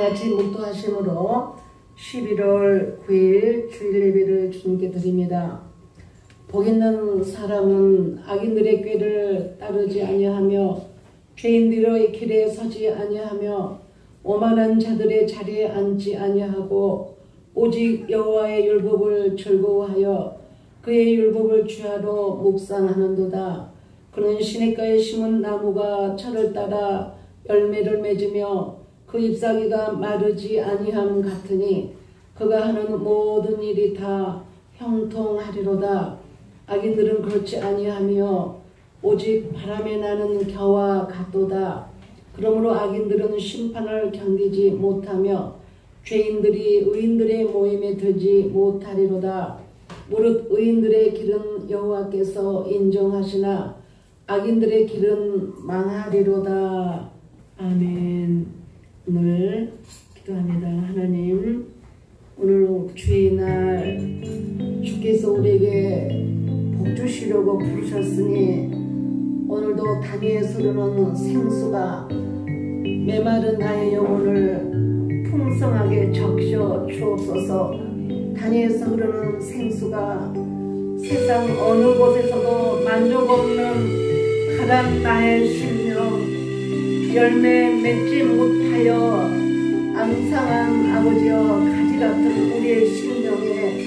하얗지 못하심으로 11월 9일 주일 예배를 주님께 드립니다. 복 있는 사람은 악인들의 꾀를 따르지 아니하며 죄인들의 길에 서지 아니하며 오만한 자들의 자리에 앉지 아니하고 오직 여호와의 율법을 즐거워하여 그의 율법을 주야로 묵상하는도다. 그는 시냇가에 심은 나무가 철을 따라 열매를 맺으며 그 잎사귀가 마르지 아니함 같으니 그가 하는 모든 일이 다 형통하리로다. 악인들은 그렇지 아니하며 오직 바람에 나는 겨와 같도다. 그러므로 악인들은 심판을 견디지 못하며 죄인들이 의인들의 모임에 들지 못하리로다. 무릇 의인들의 길은 여호와께서 인정하시나 악인들의 길은 망하리로다. 아멘. 오늘 기도합니다. 하나님, 오늘 주의 날 주께서 우리에게 복 주시려고 부르셨으니 오늘도 다니엘서 흐르는 생수가 메마른 나의 영혼을 풍성하게 적셔 주옵소서. 다니엘서 흐르는 생수가 세상 어느 곳에서도 만족 없는 가난 나의 심령, 열매 맺지 못하여 앙상한 아버지여 가지 같은 우리의 심령에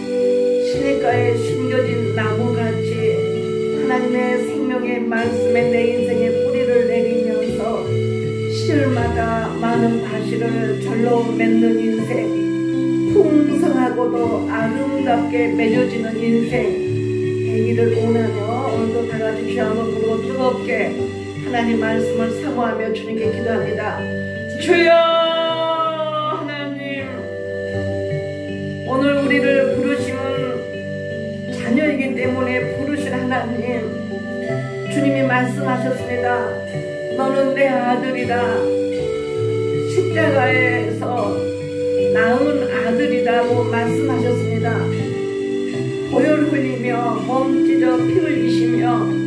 시냇가에 심겨진 나무같이 하나님의 생명의 말씀에 내 인생에 뿌리를 내리면서 시절마다 많은 과실을 절로 맺는 인생, 풍성하고도 아름답게 맺어지는 인생 되기를 원하며 오늘도 다같이 귀함을 부르고 뜨겁게 하나님 말씀을 사모하며 주님께 기도합니다. 주여 하나님, 오늘 우리를 부르심은 자녀이기 때문에 부르신 하나님, 주님이 말씀하셨습니다. 너는 내 아들이다. 십자가에서 낳은 아들이라고 말씀하셨습니다. 보혈 흘리며 몸 찢어 피 흘리시며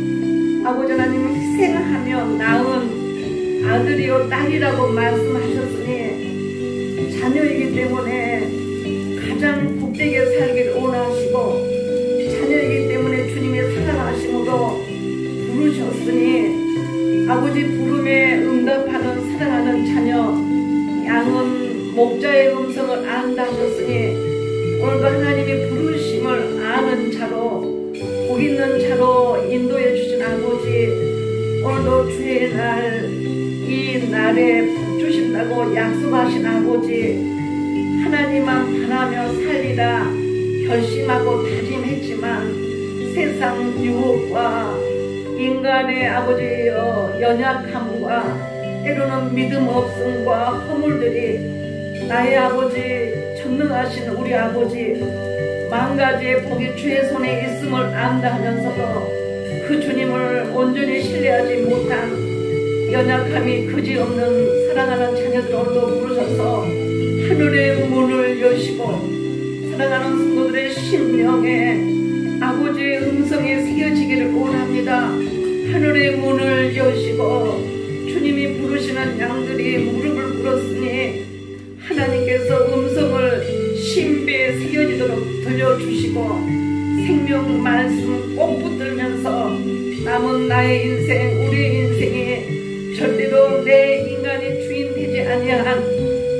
아버지 하나님을 희생하며 낳은 아들이요 딸이라고 말씀하셨으니 자녀이기 때문에 가장 복되게 살기를 원하시고 자녀이기 때문에 주님의 사랑하심으로 부르셨으니 아버지 부름에 응답하는 사랑하는 자녀, 양은 목자의 음성을 안다 하셨으니 오늘도 하나님의 부르심을 아는 자로 복 있는 자로 인도해 주신 아버지, 오늘도 주의 날 이 날에 복 주신다고 약속하신 아버지, 하나님만 바라며 살리라 결심하고 다짐했지만 세상 유혹과 인간의 아버지여 연약함과 때로는 믿음 없음과 허물들이 나의 아버지 전능하신 우리 아버지 만 가지의 복이 주의 손에 있음을 안다 하면서도 그 주님을 온전히 신뢰하지 못한 연약함이 그지없는 사랑하는 자녀들 오늘도 부르셔서 하늘의 문을 여시고 사랑하는 성도들의 심령에 아버지의 음성이 새겨지기를 원합니다. 하늘의 문을 여시고 주님이 부르시는 양들이 무릎을 꿇었으니 하나님께서 음성을 신비에 새겨지도록 들려주시고 생명 말씀 꼭 붙들면서 남은 나의 인생, 우리의 인생이 절대로 내 인간이 주인 되지 아니한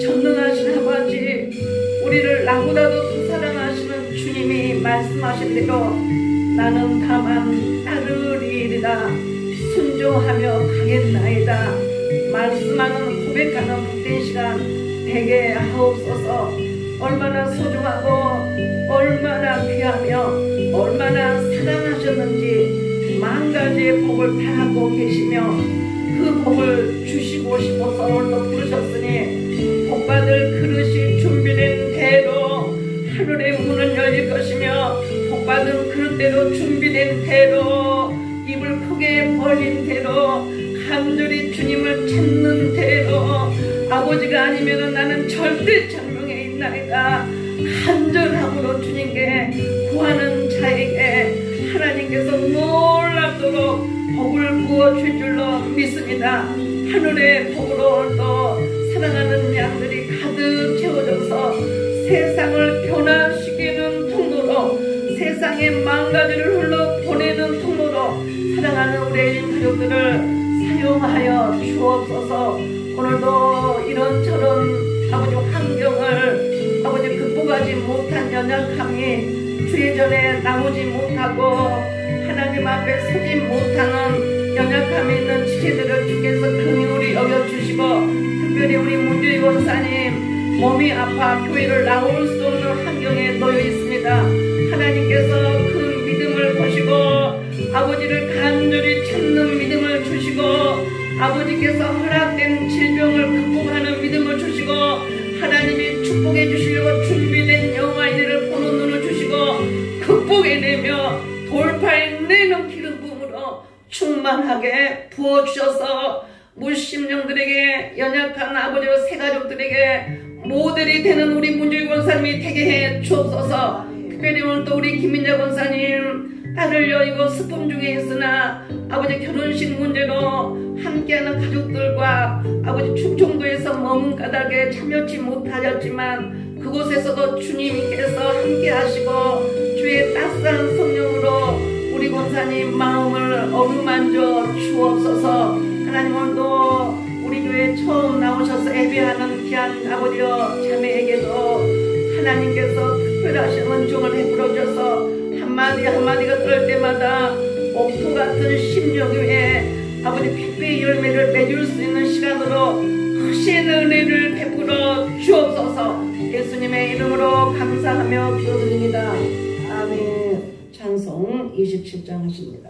전능하신 아버지, 우리를 나보다도 더 사랑하시는 주님이 말씀하신 대로 나는 다만 따르리이다 순종하며 가겠나이다 말씀하는 고백하는 복된 시간 되게 하옵소서. 얼마나 소중하고 얼마나 귀하며 얼마나 사랑하셨는지 만 가지의 복을 바라고 계시며 그 복을 주시고 싶어서 오늘도 부르셨으니 복받을 그릇이 준비된 대로 하늘의 문은 열릴 것이며 복받은 그릇대로 준비된 대로 입을 크게 벌린 대로 간절히 주님을 찾는 대로 아버지가 아니면 나는 절대 장명에 있나이다. 간절함으로 주님께 구하는 자에게 하나님께서 놀랍도록 복을 부어줄 줄로 믿습니다. 하늘의 복으로 또 사랑하는 양들이 가득 세상을 변화시키는 통로로, 세상의 망가지를 흘러보내는 통로로 사랑하는 우리 애인 가족들을 사용하여 주옵소서. 오늘도 이런저런 아버지 환경을 아버지 극복하지 못한 연약함이 주의 전에 나오지 못하고 하나님 앞에 서지 못하는 연약함이 있는 지체들을 주께서 긍휼히 여겨주시고, 특별히 우리 문주희 권사님 몸이 아파 교회를 나올 수 없는 환경에 놓여 있습니다. 하나님께서 그 믿음을 보시고 아버지를 간절히 찾는 믿음을 주시고, 아버지께서 허락된 질병을 극복하는 믿음을 주시고, 하나님이 축복해 주시려고 준비된 영화 이들을 보는 눈을 주시고 극복해내며 돌파해내는 기름 부음으로 충만하게 부어주셔서 무심령들에게, 연약한 아버지와 새가족들에게 모델이 되는 우리 문주희 권사님이 되게 해 주옵소서. 특별히 오늘 또 우리 김민자 권사님 딸을 여의고 슬픔 중에 있으나 아버지 결혼식 문제로 함께하는 가족들과 아버지 충청도에서 머문 까닭에 참여치 못하였지만 그곳에서도 주님께서 함께 하시고 주의 따스한 성령으로 우리 권사님 마음을 어루만져 주옵소서. 하나님, 오늘도 우리 교회 처음 나오셔서 예배하는 귀한 아버지여 자매에게도 하나님께서 특별하신 은총을 베풀어 주셔서 한마디 한마디가 들을 때마다 옥토 같은 심령 위에 아버지 빛의 열매를 맺을 수 있는 시간으로 크신 은혜를 베풀어 주옵소서. 예수님의 이름으로 감사하며 기도드립니다. 아멘. 찬송 27장 하십니다.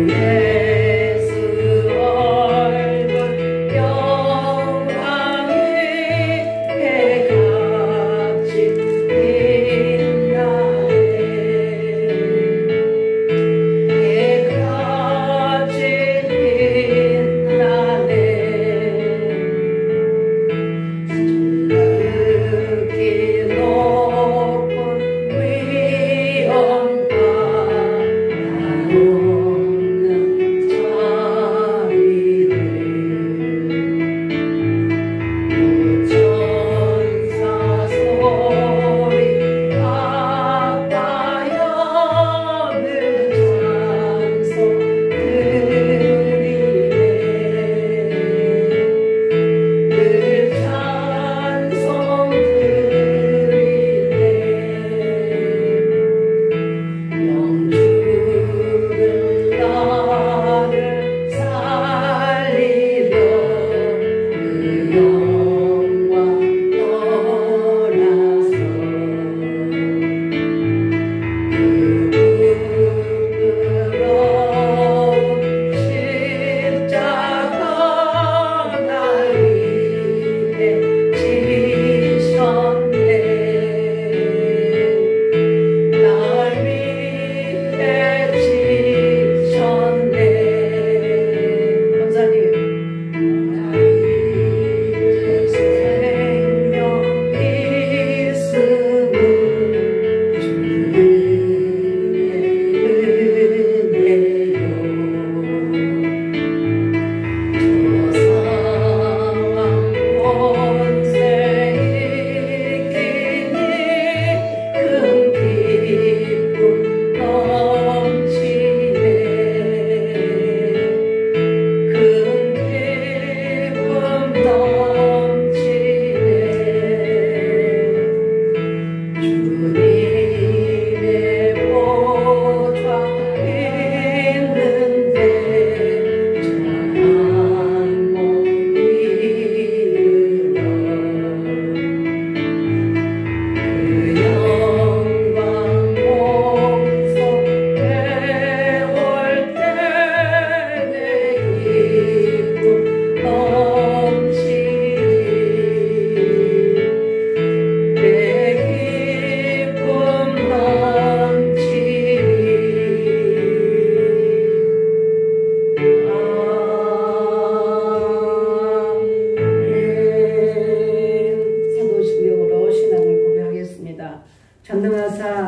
예수 얼굴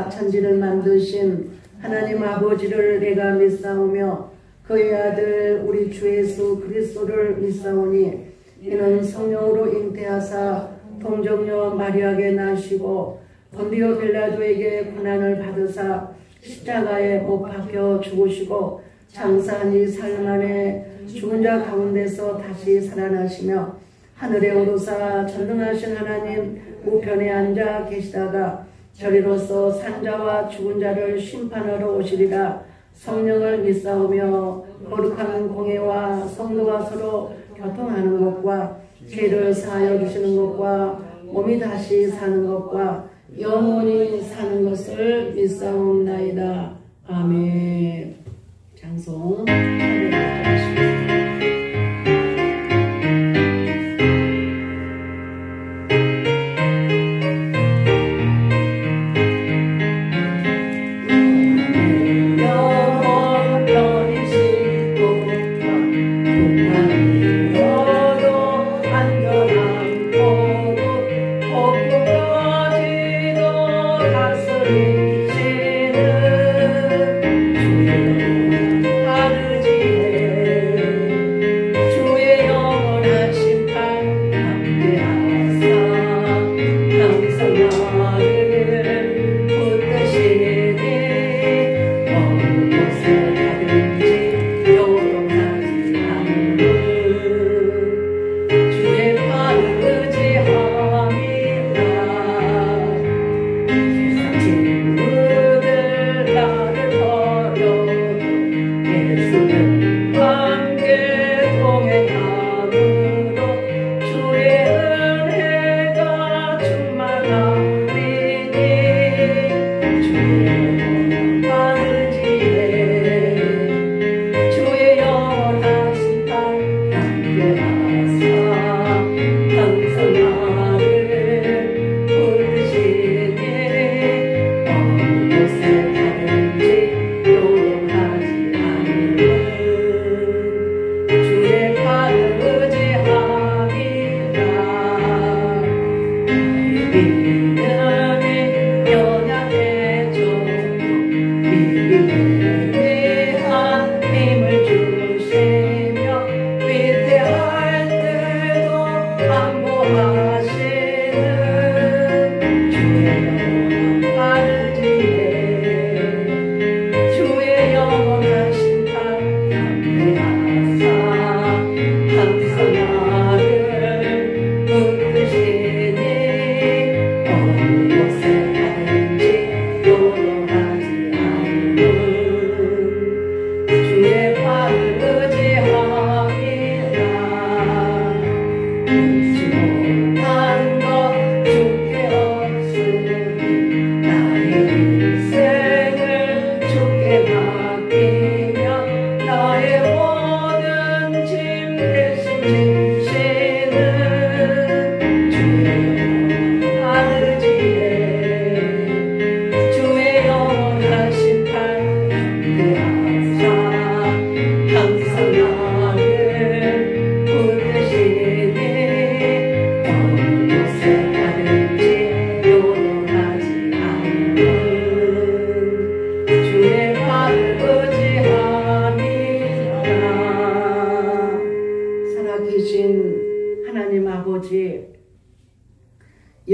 하늘과 천지를 만드신 하나님 아버지를 내가 믿사오며 그의 아들 우리 주 예수 그리스도를 믿사오니 이는 성령으로 잉태하사 동정녀 마리아에게 나시고 본디오 빌라도에게 고난을 받으사 십자가에 못 박혀 죽으시고 장사한 지 사흘 만에 죽은 자 가운데서 다시 살아나시며 하늘에 오르사 전능하신 하나님 우편에 앉아 계시다가 저리로서 산자와 죽은 자를 심판하러 오시리라. 성령을 믿사오며 거룩한 공예와 성도가 서로 교통하는 것과 죄를 사하여 주시는 것과 몸이 다시 사는 것과 영원히 사는 것을 믿사옵나이다. 아멘. 장송 찬양하십시오.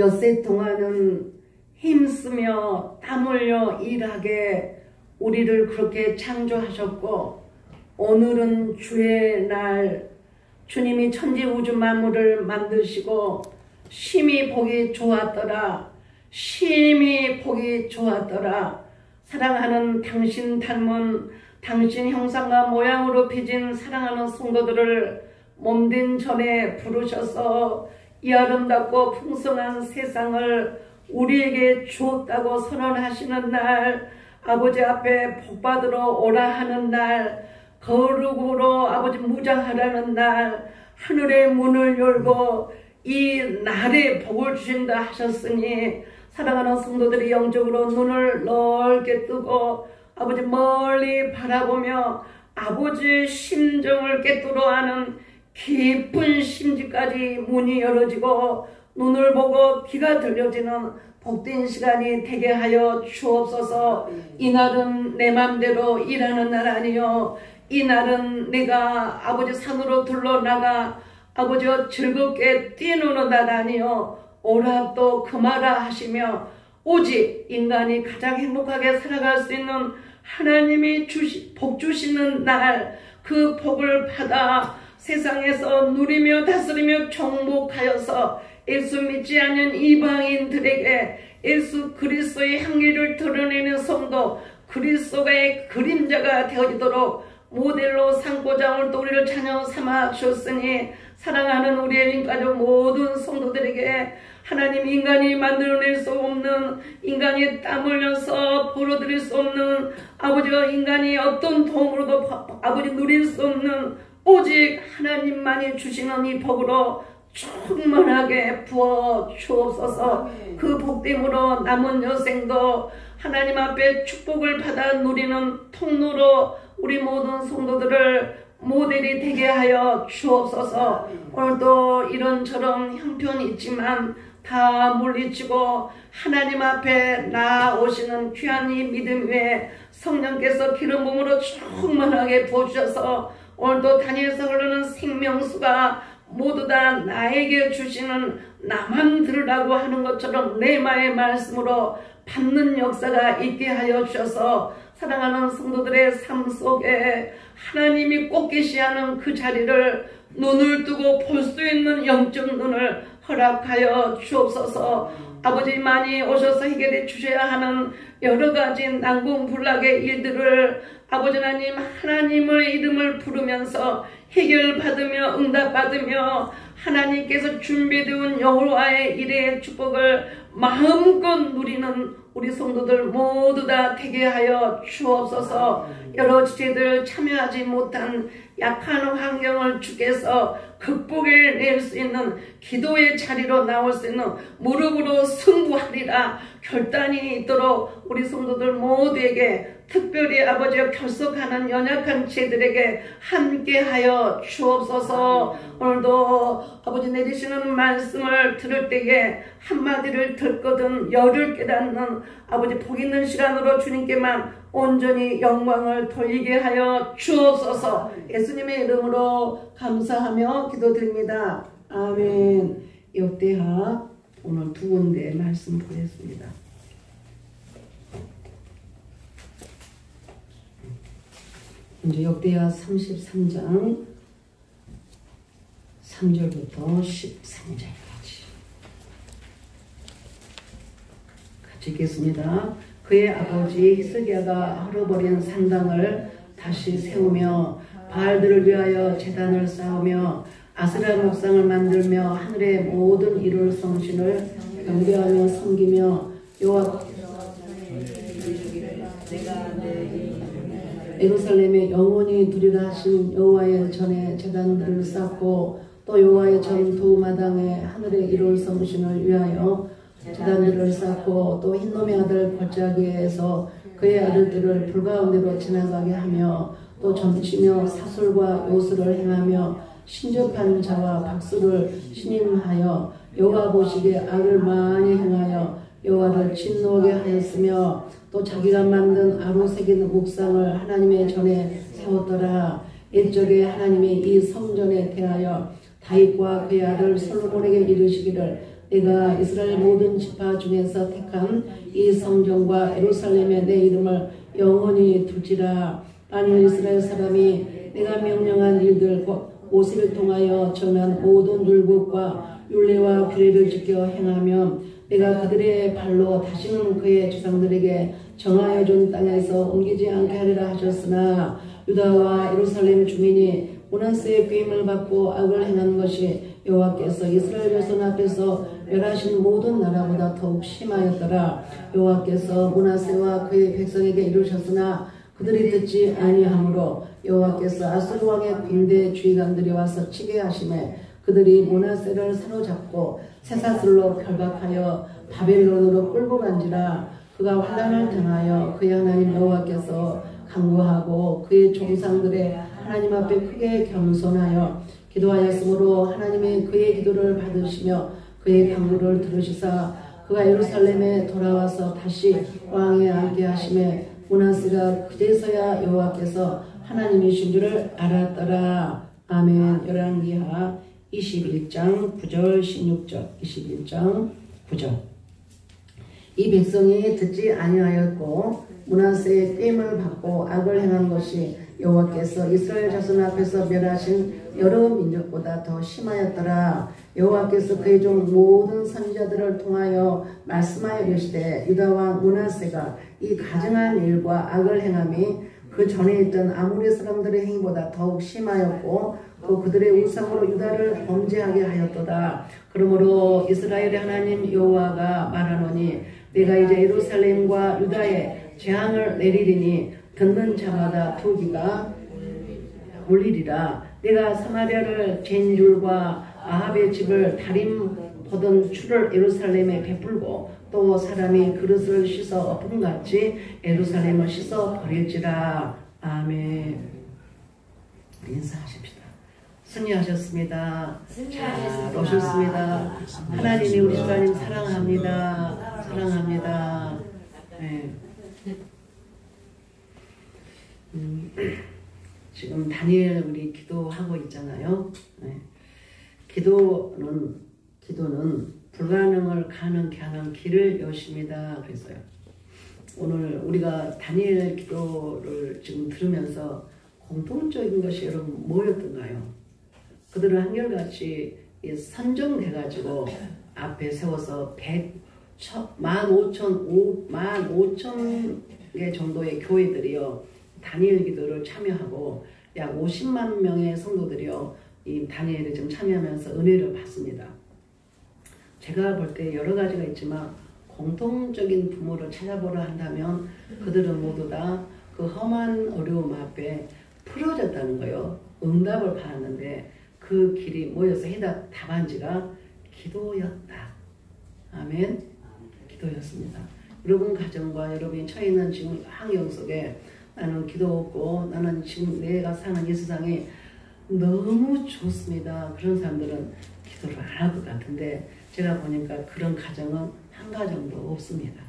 엿새 동안은 힘쓰며 땀 흘려 일하게 우리를 그렇게 창조하셨고, 오늘은 주의 날, 주님이 천지 우주 만물을 만드시고 심히 보기 좋았더라, 심히 보기 좋았더라. 사랑하는 당신 닮은 당신 형상과 모양으로 빚은 사랑하는 성도들을 몸된 전에 부르셔서 이 아름답고 풍성한 세상을 우리에게 주었다고 선언하시는 날, 아버지 앞에 복받으러 오라 하는 날, 거룩으로 아버지 무장하라는 날, 하늘의 문을 열고 이 날에 복을 주신다 하셨으니, 사랑하는 성도들이 영적으로 눈을 넓게 뜨고 아버지 멀리 바라보며 아버지의 심정을 깨뜨려 아는 깊은 심지까지 문이 열어지고 눈을 보고 귀가 들려지는 복된 시간이 되게 하여 주옵소서. 이날은 내 맘대로 일하는 날 아니요, 이날은 내가 아버지 산으로 둘러나가 아버지 즐겁게 뛰노는 날 아니요, 오라 또 금하라 하시며 오직 인간이 가장 행복하게 살아갈 수 있는 하나님이 복 주시는 날, 그 복을 받아 세상에서 누리며 다스리며 정복하여서 예수 믿지 않는 이방인들에게 예수 그리스도의 향기를 드러내는 성도, 그리스도의 그림자가 되어지도록 모델로 삼고자 오늘도 우리를 자녀 삼아 주셨으니, 사랑하는 우리의 인가족 모든 성도들에게 하나님, 인간이 만들어낼 수 없는, 인간이 땀 흘려서 벌어들일 수 없는, 아버지와 인간이 어떤 도움으로도 아버지 누릴 수 없는 오직 하나님만이 주시는 이 복으로 충만하게 부어 주옵소서. 그 복됨으로 남은 여생도 하나님 앞에 축복을 받아 누리는 통로로 우리 모든 성도들을 모델이 되게 하여 주옵소서. 오늘도 이런저런 형편이 있지만 다 물리치고 하나님 앞에 나아오시는 귀한 이 믿음 위에 성령께서 기름 부음으로 충만하게 부어주셔서 오늘도 다니엘서 흐르는 생명수가 모두 다 나에게 주시는, 나만 들으라고 하는 것처럼 레마의 말씀으로 받는 역사가 있게 하여 주셔서 사랑하는 성도들의 삶 속에 하나님이 꼭 계시하는 그 자리를 눈을 뜨고 볼 수 있는 영적 눈을 허락하여 주옵소서. 아버지, 많이 오셔서 해결해 주셔야 하는 여러 가지 난공불락의 일들을 아버지 하나님, 하나님의 이름을 부르면서 해결받으며 응답받으며 하나님께서 준비되어 여호와의 일의 축복을 마음껏 누리는 우리 성도들 모두 다 되게 하여 주옵소서. 여러 지체들 참여하지 못한 약한 환경을 주께서 극복해낼 수 있는 기도의 자리로 나올 수 있는, 무릎으로 승부하리라 결단이 있도록 우리 성도들 모두에게, 특별히 아버지가 결속하는 연약한 지체들에게 함께하여 주옵소서. 오늘도 아버지 내리시는 말씀을 들을 때에 한마디를 듣거든 열을 깨닫는 아버지 복 있는 시간으로 주님께만 온전히 영광을 돌리게 하여 주옵소서. 예수님의 이름으로 감사하며 기도드립니다. 아멘. 역대하 오늘 두 군데 말씀 보냈습니다. 이제 역대하 33장 3절부터 13절까지 같이 읽겠습니다. 그의 아버지 히스기야가 헐어버린 산당을 다시 세우며 바알들을 위하여 제단을 쌓으며 아스라 목상을 만들며 하늘의 모든 이룰 성신을 경배하며 섬기며 예루살렘에 영원히 두리라 하신 여호와의 전에 제단들을 쌓고 또 여호와의 전 두 마당에 하늘의 이룰 성신을 위하여 제단들을 쌓고 또 흰놈의 아들 골짜기에서 그의 아들들을 불 가운데로 지나가게 하며 또 점치며 사술과 요술을 행하며 신접한 자와 박수를 신임하여 여호와 보시기에 악을 많이 행하여 여호와를 진노하게 하였으며 또 자기가 만든 아로 새긴 묵상을 하나님의 전에 세웠더라. 옛적에 하나님이 이 성전에 대하여 다윗과 그의 아들 솔로몬에게 이르시기를 내가 이스라엘 모든 지파 중에서 택한 이 성전과 예루살렘에 내 이름을 영원히 둘지라. 만일 이스라엘 사람이 내가 명령한 일들 모세를 통하여 전한 모든 율법과 율례와 규례를 지켜 행하면 내가 그들의 발로 다시는 그의 조상들에게 정하여 준 땅에서 옮기지 않게 하리라 하셨으나 유다와 예루살렘 주민이 므낫세의 꾀임을 받고 악을 행한 것이 여호와께서 이스라엘 백성 앞에서 멸하신 모든 나라보다 더욱 심하였더라. 여호와께서 므낫세와 그의 백성에게 이르셨으나 그들이 듣지 아니하므로 여호와께서 아수르 왕의 군대 주의관들이 와서 치게 하심에 그들이 므낫세를 사로잡고 쇠사슬로 결박하여 바벨론으로 끌고 간지라. 그가 환난을 당하여 그의 하나님 여호와께서 간구하고 그의 종상들의 하나님 앞에 크게 겸손하여 기도하였으므로 하나님이 그의 기도를 받으시며 그의 강구를 들으시사 그가 예루살렘에 돌아와서 다시 왕에 앉게 하심에 므낫세가 그제서야 여호와께서 하나님이신 줄을 알았더라. 아멘. 열왕기하 21장 9절 16절 21장 9절. 이 백성이 듣지 아니하였고 므낫세의 꾀임을 받고 악을 행한 것이 여호와께서 이스라엘 자손 앞에서 멸하신 여러 민족보다 더 심하였더라. 여호와께서 그의 종 모든 선지자들을 통하여 말씀하여 이르시되 유다 왕 므낫세가 이 가증한 일과 악을 행함이 그 전에 있던 아모리 사람들의 행위보다 더욱 심하였고 또 그들의 우상으로 유다를 범죄하게 하였도다. 그러므로 이스라엘의 하나님 여호와가 말하노니 내가 이제 예루살렘과 유다에 재앙을 내리리니 듣는 자마다 토기가 울리리라. 내가 사마리아를 잰 줄과 아합의 집을 다림 보던 추를 예루살렘에 베풀고 또 사람이 그릇을 씻어 엎음같이 예루살렘을 씻어 버릴지라. 아멘. 인사하십시다. 승리하셨습니다. 잘 오셨습니다. 하나님이 우리 주님 사랑합니다. 사랑합니다. 네. 지금 다니엘 우리 기도하고 있잖아요. 네. 기도는 불가능을 가능케 하는 길을 여십니다. 그랬어요. 오늘 우리가 다니엘 기도를 지금 들으면서 공통적인 것이 여러분 뭐였던가요? 그들은 한결같이 선정돼가지고 앞에 세워서 15,000개 정도의 교회들이요 다니엘 기도를 참여하고 약 50만 명의 성도들이요 이 다니엘에 좀 참여하면서 은혜를 받습니다. 제가 볼 때 여러 가지가 있지만 공통적인 부모를 찾아보라 한다면 그들은 모두 다 그 험한 어려움 앞에 풀어졌다는 거예요. 응답을 받았는데 그 길이 뭐였어? 해답 답안지가 기도였다. 아멘. 기도였습니다. 여러분 가정과 여러분이 처해 있는 지금 환경 속에 나는 기도 없고 나는 지금 내가 사는 이 세상에 너무 좋습니다. 그런 사람들은 기도를 안 할 것 같은데 제가 보니까 그런 가정은 한 가정도 없습니다.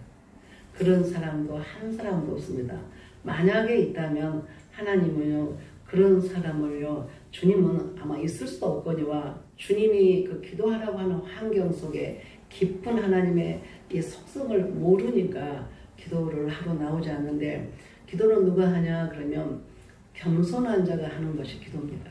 그런 사람도 한 사람도 없습니다. 만약에 있다면 하나님은요 그런 사람을요 주님은 아마 있을 수도 없거니와 주님이 그 기도하라고 하는 환경 속에 깊은 하나님의 이 속성을 모르니까 기도를 하러 나오지 않는데 기도는 누가 하냐 그러면 겸손한 자가 하는 것이 기도입니다.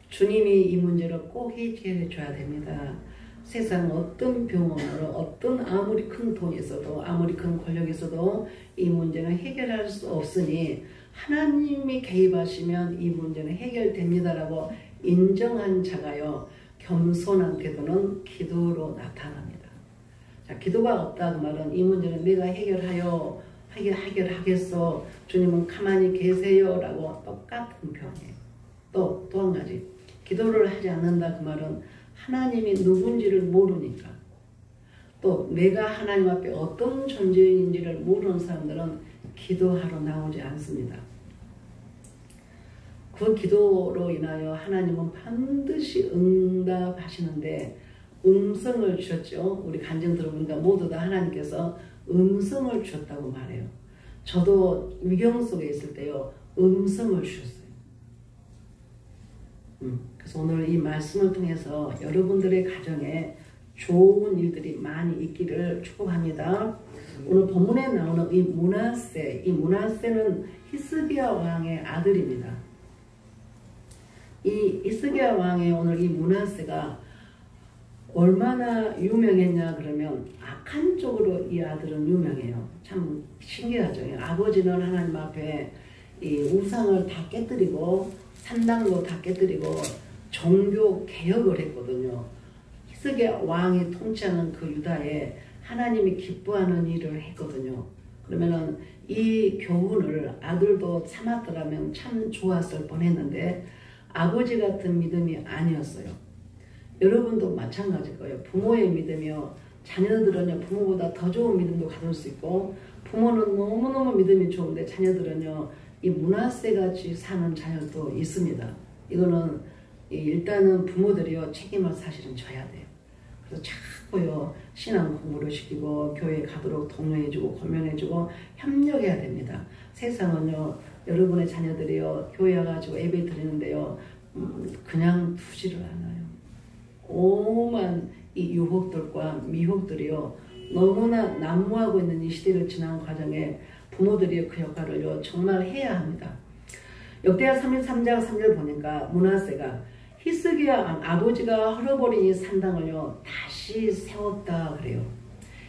주님이 이 문제를 꼭 해결해 줘야 됩니다. 세상 어떤 병원으로 어떤 아무리 큰 돈이 있어도 아무리 큰 권력이 있어도 이 문제는 해결할 수 없으니 하나님이 개입하시면 이 문제는 해결됩니다라고 인정한 자가요 겸손한 태도는 기도로 나타납니다. 자, 기도가 없다 그 말은 이 문제는 내가 해결하겠어 주님은 가만히 계세요 라고 똑같은 표현이에요. 또 한 가지 기도를 하지 않는다 그 말은 하나님이 누군지를 모르니까 또 내가 하나님 앞에 어떤 존재인지를 모르는 사람들은 기도하러 나오지 않습니다. 그 기도로 인하여 하나님은 반드시 응답하시는데 음성을 주셨죠. 우리 간증 들어보니까 모두 다 하나님께서 음성을 주셨다고 말해요. 저도 위경 속에 있을 때요 음성을 주셨어요. 그래서 오늘 이 말씀을 통해서 여러분들의 가정에 좋은 일들이 많이 있기를 축복합니다. 오늘 본문에 나오는 이 므낫세는 히스기야 왕의 아들입니다. 이 히스기야 왕의 오늘 이 므낫세가 얼마나 유명했냐 그러면 악한 쪽으로 이 아들은 유명해요. 참 신기하죠. 아버지는 하나님 앞에 이 우상을 다 깨뜨리고 산당도 다 깨뜨리고 종교 개혁을 했거든요. 히스기야 왕이 통치하는 그 유다에 하나님이 기뻐하는 일을 했거든요. 그러면은 이 교훈을 아들도 참았더라면 참 좋았을 뻔했는데 아버지 같은 믿음이 아니었어요. 여러분도 마찬가지일 거예요. 부모의 믿음이요. 자녀들은요 부모보다 더 좋은 믿음도 가질 수 있고 부모는 너무너무 믿음이 좋은데 자녀들은요 이 므낫세 같이 사는 자녀도 있습니다. 이거는 일단은 부모들이요 책임을 사실은 져야 돼요. 그래서 자꾸요 신앙 공부를 시키고 교회 가도록 독려해주고 권면해주고 협력해야 됩니다. 세상은요 여러분의 자녀들이요 교회 와가지고 예배 드리는데요 그냥 두지를 않아요. 오만 이 유혹들과 미혹들이요 너무나 난무하고 있는 이 시대를 지나는 과정에 부모들이 그 역할을요 정말 해야 합니다. 역대하 33장 3절 보니까 므낫세가 히스기야 아버지가 헐어버린 이 산당을요 다시 세웠다 그래요.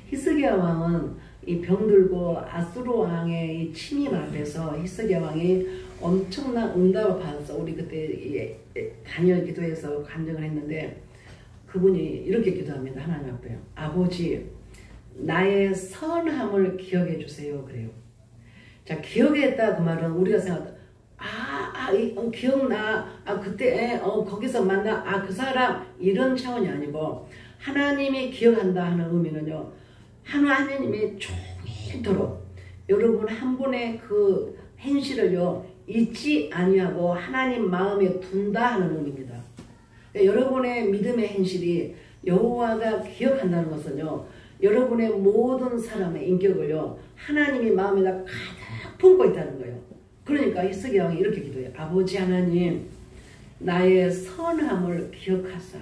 히스기야 왕은 이 병들고 아수르 왕의 이 침입 앞에서 히스기야 왕이 엄청난 응답을 받았어. 우리 그때 다니엘 기도에서 간증을 했는데 그분이 이렇게 기도합니다. 하나님 앞에 아버지 나의 선함을 기억해 주세요 그래요. 자 기억했다 그 말은 우리가 생각한다. 기억나. 그때 거기서 만나. 그 사람 이런 차원이 아니고 하나님이 기억한다 하는 의미는요. 하나님이 종일토록 여러분 한 분의 그 행실을요 잊지 아니하고 하나님 마음에 둔다 하는 의미입니다. 그러니까 여러분의 믿음의 행실이 여호와가 기억한다는 것은요. 여러분의 모든 사람의 인격을요. 하나님이 마음에다 가득 품고 있다는 거예요. 그러니까 히스기야 왕이 이렇게 기도해요. 아버지 하나님 나의 선함을 기억하사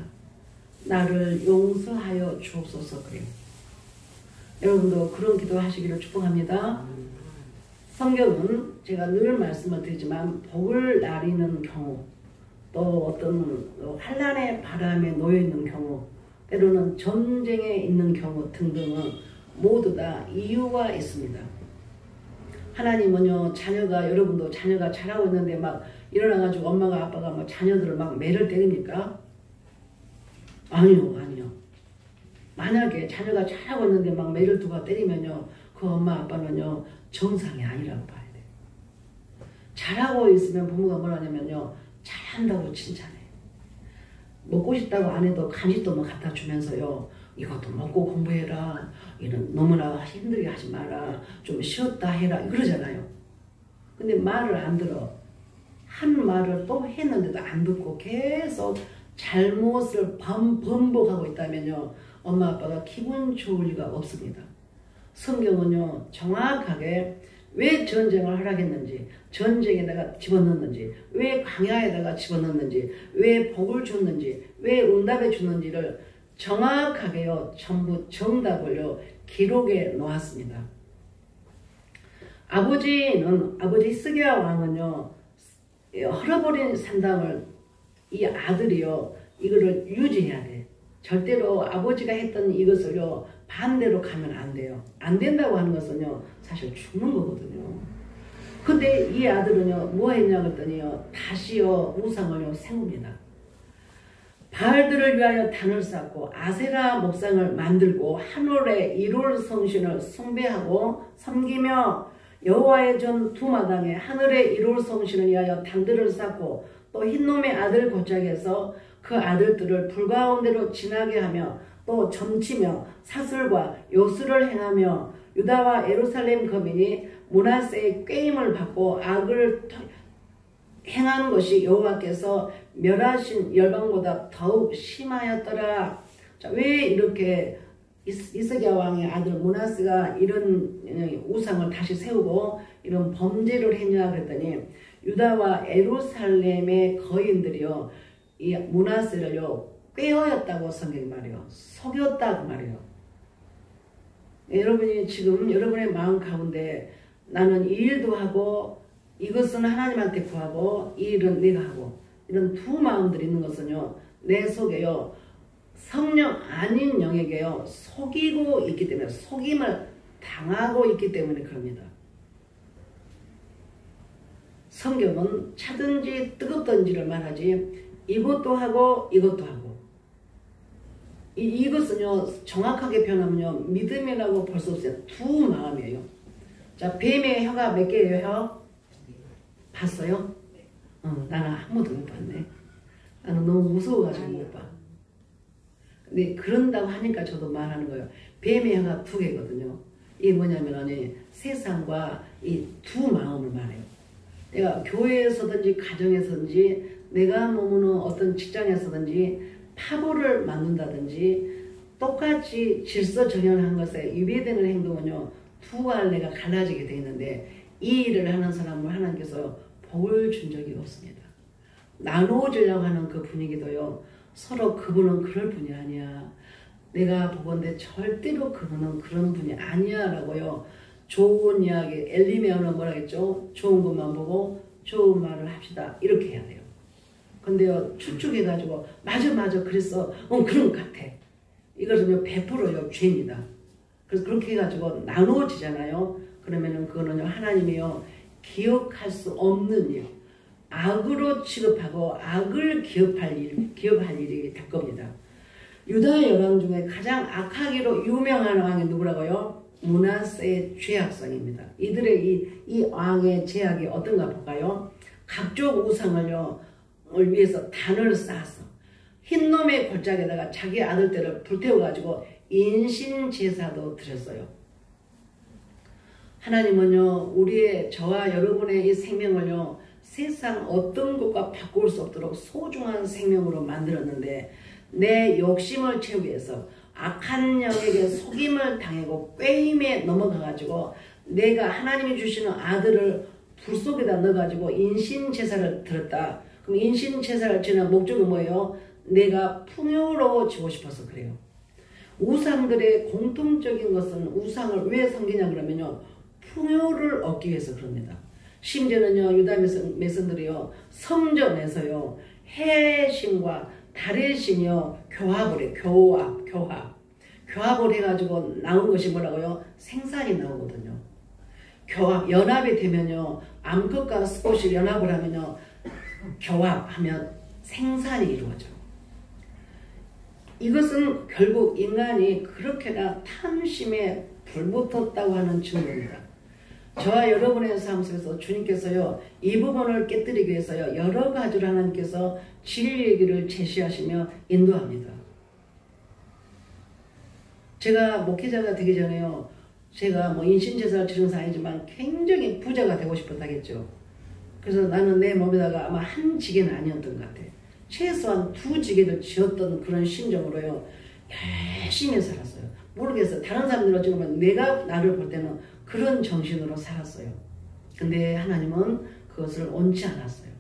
나를 용서하여 주옵소서 그래요. 여러분도 그런 기도 하시기를 축복합니다. 성경은 제가 늘 말씀을 드리지만 복을 나리는 경우 또 어떤 환난의 바람에 놓여있는 경우 때로는 전쟁에 있는 경우 등등은 모두 다 이유가 있습니다. 하나님은요 자녀가 여러분도 자녀가 잘하고 있는데 막 일어나가지고 엄마가 아빠가 막 자녀들을 막 매를 때립니까? 아니요. 만약에 자녀가 잘하고 있는데 막 매를 두고 때리면요 그 엄마 아빠는요 정상이 아니라고 봐야 돼요. 잘하고 있으면 부모가 뭐라 하냐면요 잘한다고 칭찬해. 먹고 싶다고 안 해도 간식도 막 갖다 주면서요 이것도 먹고 공부해라. 이런 너무나 힘들게 하지 마라. 좀 쉬었다 해라. 그러잖아요. 근데 말을 안 들어. 한 말을 또 했는데도 안 듣고 계속 잘못을 반복하고 있다면요. 엄마 아빠가 기분 좋을 리가 없습니다. 성경은요. 정확하게 왜 전쟁을 하라겠는지 전쟁에다가 집어넣는지 왜 광야에다가 집어넣는지 왜 복을 줬는지 왜 응답해 주는지를 정확하게요 전부 정답을요 기록에 놓았습니다. 아버지 히스기야 왕은요 헐어버린 산당을 이 아들이요 이거를 유지해야 돼. 절대로 아버지가 했던 이것을요 반대로 가면 안 돼요. 안 된다고 하는 것은요 사실 죽는 거거든요. 근데 이 아들은요 뭐 했냐 그랬더니요 다시요 우상을요 세웁니다. 바알들을 위하여 단을 쌓고 아세라 목상을 만들고 하늘의 일월 성신을 숭배하고 섬기며 여호와의 전 두 마당에 하늘의 일월 성신을 위하여 단들을 쌓고 또 흰놈의 아들 고짝에서 그 아들들을 불 가운데로 지나게 하며 또 점치며 사슬과 요술을 행하며 유다와 예루살렘 거민이 므낫세의 꾀임을 받고 악을 행한 것이 여호와께서 멸하신 열방보다 더욱 심하였더라. 자, 왜 이렇게 히스기야 왕의 아들 므낫세가 이런 우상을 다시 세우고 이런 범죄를 했냐 그랬더니 유다와 예루살렘의 거인들이요 이 므낫세를요 꾀어였다고 성경이 말해요. 속였다 그 말이에요. 여러분이 지금 여러분의 마음 가운데 나는 이 일도 하고 이것은 하나님한테 구하고 이 일은 내가 하고 이런 두 마음들이 있는 것은요 내 속에요 성령 아닌 영에게요 속이고 있기 때문에 속임을 당하고 있기 때문에 그럽니다. 성경은 차든지 뜨겁든지를 말하지 이것도 하고 이것도 하고 이것은요 정확하게 표현하면요 믿음이라고 볼 수 없어요. 두 마음이에요. 자 뱀의 혀가 몇 개예요? 혀? 봤어요? 나는 한 번도 못 봤네. 나는 너무 무서워가지고 못 봐. 근데 그런다고 하니까 저도 말하는 거예요. 뱀의 혀가 두 개거든요. 이게 뭐냐면 세상과 이 두 마음을 말해요. 내가 교회에서든지 가정에서든지 내가 머무는 어떤 직장에서든지 파벌을 만든다든지 똑같이 질서 정연한 것에 위배되는 행동은요, 두 갈래가 갈라지게 되어 있는데 이 일을 하는 사람을 하나님께서 복을 준 적이 없습니다. 나누어지려고 하는 그 분위기도요, 서로 그분은 그럴 분이 아니야. 내가 보건대 절대로 그분은 그런 분이 아니야 라고요. 좋은 이야기, 엘리메어는 뭐라 했죠? 좋은 것만 보고 좋은 말을 합시다. 이렇게 해야 돼요. 근데요, 추측해가지고 맞아 그랬어. 그런 것 같아. 이것은요 100%요 죄입니다. 그래서 그렇게 해가지고 나누어지잖아요. 그러면은 그거는요 하나님이요 기억할 수 없는 일, 악으로 취급하고 악을 기억할 일이 될 겁니다. 유다 열왕 중에 가장 악하기로 유명한 왕이 누구라고요? 므낫세의 죄악성입니다. 이들의 이 왕의 죄악이 어떤가 볼까요? 각종 우상을요 위해서 단을 쌓았어. 흰놈의 골짜기에다가 자기 아들들을 불태워가지고 인신제사도 드렸어요. 하나님은요 저와 여러분의 이 생명을요 세상 어떤 것과 바꿀 수 없도록 소중한 생명으로 만들었는데 내 욕심을 채우기 위해서 악한 영에게 속임을 당하고 꾀임에 넘어가가지고 내가 하나님이 주시는 아들을 불 속에다 넣어가지고 인신제사를 드렸다. 그럼 인신제사를 지는 목적은 뭐예요? 내가 풍요로워지고 싶어서 그래요. 우상들의 공통적인 것은 우상을 왜 섬기냐 그러면요 풍요를 얻기 위해서 그럽니다. 심지어는요 유다 메선들이요 성전에서요 해신과 달의 신이요 교합을 해. 교합을 해가지고 나온 것이 뭐라고요? 생산이 나오거든요. 연합이 되면요 암컷과 수컷이 연합을 하면요 교합하면 생산이 이루어져요. 이것은 결국 인간이 그렇게나 탐심에 불붙었다고 하는 증거입니다. 저와 여러분의 삶 속에서 주님께서요 이 부분을 깨뜨리기 위해서요 여러 가지로 하나님께서 진리의 길을 제시하시며 인도합니다. 제가 목회자가 되기 전에요 제가 뭐 인신제사를 치른 사이지만 굉장히 부자가 되고 싶었다겠죠. 그래서 나는 내 몸에다가 아마 한 지게는 아니었던 것 같아. 최소한 2지게를 지었던 그런 심정으로요 열심히 살았어요. 모르겠어요. 다른 사람들로 찍으면 내가 나를 볼 때는 그런 정신으로 살았어요. 근데 하나님은 그것을 원치 않았어요.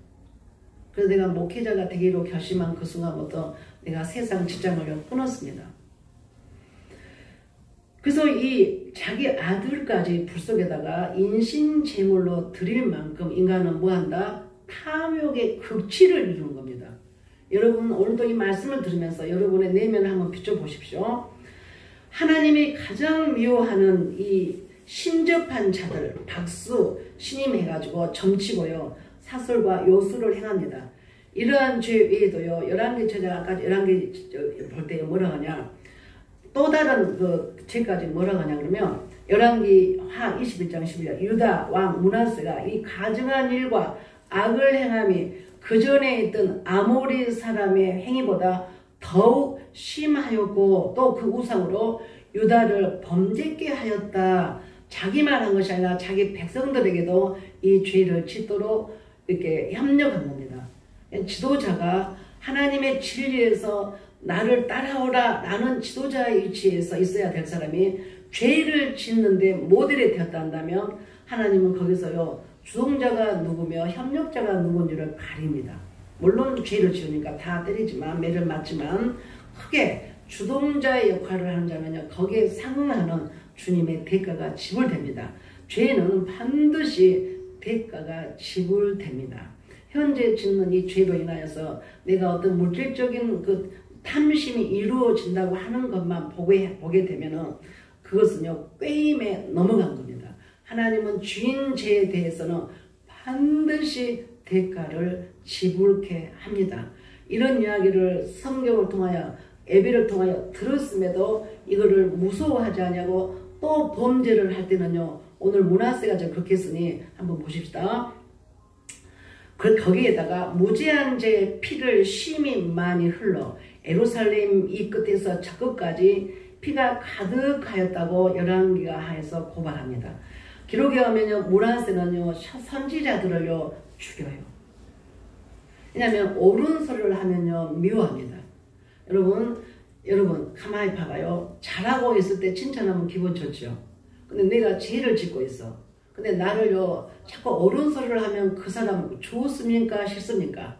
그래서 내가 목회자가 되기로 결심한 그 순간부터 내가 세상 직장을 끊었습니다. 그래서 이 자기 아들까지 불 속에다가 인신제물로 드릴 만큼 인간은 뭐한다? 탐욕의 극치를 이루는 겁니다. 여러분 오늘도 이 말씀을 들으면서 여러분의 내면을 한번 비춰보십시오. 하나님이 가장 미워하는 이 신접한 자들 박수 신임해가지고 점치고요 사설과 요술을 행합니다. 이러한 죄 외에도요 11개 제자가 아까 11개 볼 때 뭐라 하냐 또 다른 그 죄까지 뭐라 하냐 그러면 11기하 21장 11절 유다 왕 므낫세가 이 가증한 일과 악을 행함이 그 전에 있던 아모리 사람의 행위보다 더욱 심하였고 또 그 우상으로 유다를 범죄케 하였다. 자기만 한 것이 아니라 자기 백성들에게도 이 죄를 짓도록 이렇게 협력한 겁니다. 지도자가 하나님의 진리에서 나를 따라오라 나는 지도자의 위치에서 있어야 될 사람이 죄를 짓는데 모델이 되었다 한다면 하나님은 거기서요 주동자가 누구며 협력자가 누군지를 가립니다. 물론 죄를 지으니까 다 때리지만 매를 맞지만 크게 주동자의 역할을 하는 자면요 거기에 상응하는 주님의 대가가 지불됩니다. 죄는 반드시 대가가 지불됩니다. 현재 짓는 이 죄로 인하여서 내가 어떤 물질적인 그 탐심이 이루어진다고 하는 것만 보게 되면은 그것은요 꾀임에 넘어간 겁니다. 하나님은 주인 죄에 대해서는 반드시 대가를 지불케 합니다. 이런 이야기를 성경을 통하여 예배를 통하여 들었음에도 이거를 무서워하지 않냐고 또 범죄를 할 때는요 오늘 므낫세가 좀 그렇게 했으니 한번 보십시다. 거기에다가 무죄한 자의 피를 심히 많이 흘러 예루살렘 이 끝에서 저 끝까지 피가 가득하였다고 열왕기가 하에서 고발합니다. 기록에 보면요 므낫세는요 선지자들을요 죽여요. 왜냐하면 옳은 소리를 하면요 미워합니다. 여러분 가만히 봐봐요. 잘하고 있을 때 칭찬하면 기분 좋죠. 근데 내가 죄를 짓고 있어. 근데 나를요 자꾸 옳은 소리를 하면 그 사람 좋습니까 싫습니까?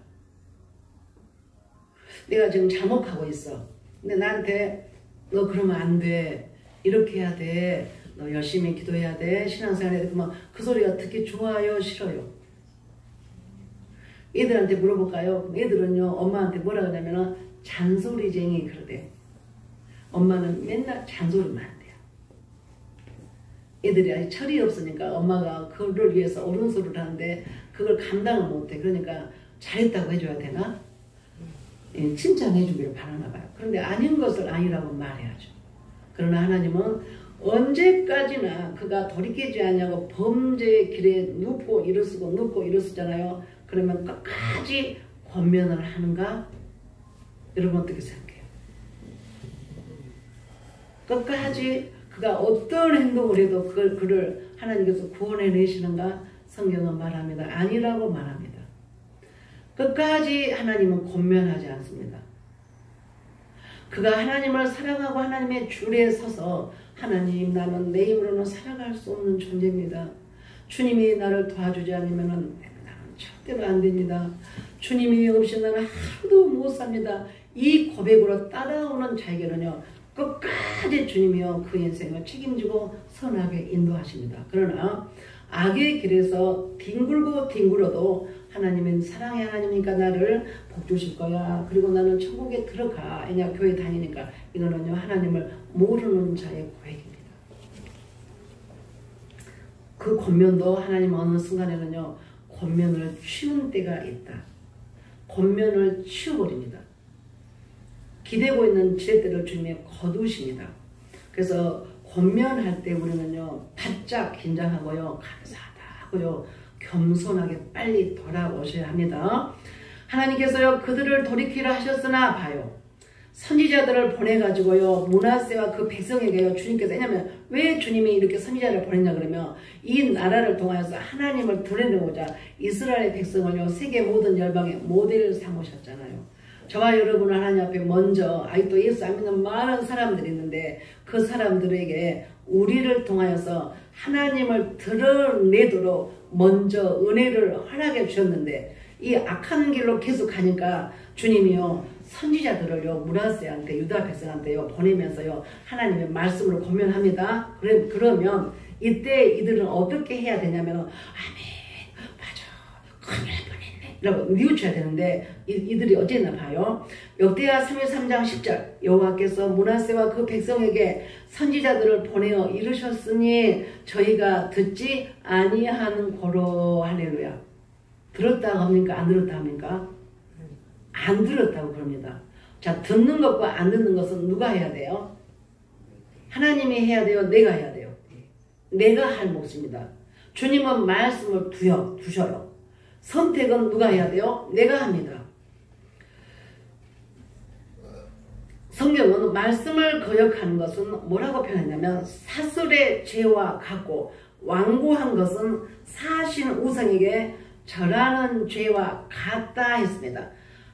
내가 지금 잘못하고 있어. 근데 나한테 너 그러면 안 돼. 이렇게 해야 돼. 너 열심히 기도해야 돼. 신앙생활 해야 돼. 그러면 그 소리가 듣기 좋아요 싫어요? 애들한테 물어볼까요? 애들은요 엄마한테 뭐라 그러냐면은 잔소리쟁이 그러대. 엄마는 맨날 잔소리만 한대요. 애들이 아직 철이 없으니까 엄마가 그를 위해서 옳은 소리를 하는데 그걸 감당을 못해. 그러니까 잘했다고 해줘야 되나? 예, 칭찬해주기를 바라나 봐요. 그런데 아닌 것을 아니라고 말해야죠. 그러나 하나님은 언제까지나 그가 돌이키지 않냐고 범죄의 길에 눕고 일어서고 눕고 일어서잖아요. 그러면 끝까지 권면을 하는가? 여러분 어떻게 생각해요? 끝까지 그가 어떤 행동을 해도 그를 하나님께서 구원해 내시는가? 성경은 말합니다. 아니라고 말합니다. 끝까지 하나님은 권면하지 않습니다. 그가 하나님을 사랑하고 하나님의 줄에 서서 하나님 나는 내 힘으로는 살아갈 수 없는 존재입니다. 주님이 나를 도와주지 않으면 나는 절대로 안 됩니다. 주님이 없이 나는 하루도 못 삽니다. 이 고백으로 따라오는 자에게는요 끝까지 주님이요 그 인생을 책임지고 선하게 인도하십니다. 그러나 악의 길에서 뒹굴고 뒹굴어도 하나님은 사랑의 하나님이니까 나를 복 주실 거야. 그리고 나는 천국에 들어가. 왜냐 교회 다니니까. 이거는요 하나님을 모르는 자의 고백입니다. 그 권면도 하나님 어느 순간에는요 권면을 치운 때가 있다. 권면을 치워버립니다. 기대고 있는 지렛대를 주님이 거두십니다. 그래서 권면할 때 우리는요 바짝 긴장하고요 감사하다 하고요 겸손하게 빨리 돌아오셔야 합니다. 하나님께서요 그들을 돌이키라 하셨으나 봐요. 선지자들을 보내가지고요 므낫세와 그 백성에게요 주님께서 왜냐면 왜 주님이 이렇게 선지자를 보냈냐 그러면 이 나라를 통하여서 하나님을 드러내고자 이스라엘 백성을요 세계 모든 열방의 모델을 삼으셨잖아요. 저와 여러분은 하나님 앞에 먼저 아직도 예수 안 믿는 많은 사람들이 있는데 그 사람들에게 우리를 통하여서 하나님을 드러내도록 먼저 은혜를 허락해 주셨는데 이 악한 길로 계속 가니까 주님이요 선지자들을요 므낫세한테 유다 백성한테요 보내면서요 하나님의 말씀으로 권면합니다. 그러면 이때 이들은 어떻게 해야 되냐면 아멘 맞아 큰일 날 뻔했네 라고 뉘우쳐야 되는데 이들이 어쨌나 봐요. 역대하 3장 10절 여호와께서 므낫세와 그 백성에게 선지자들을 보내어 이르셨으니 저희가 듣지 아니하는 고로. 할렐루야. 들었다 합니까? 안 들었다 합니까? 안 들었다고 그럽니다. 자, 듣는 것과 안 듣는 것은 누가 해야 돼요? 하나님이 해야 돼요? 내가 해야 돼요? 내가 할 몫입니다. 주님은 말씀을 두셔요. 선택은 누가 해야 돼요? 내가 합니다. 성경은 말씀을 거역하는 것은 뭐라고 표현했냐면 사슬의 죄와 같고 완고한 것은 사신 우상에게 절하는 죄와 같다 했습니다.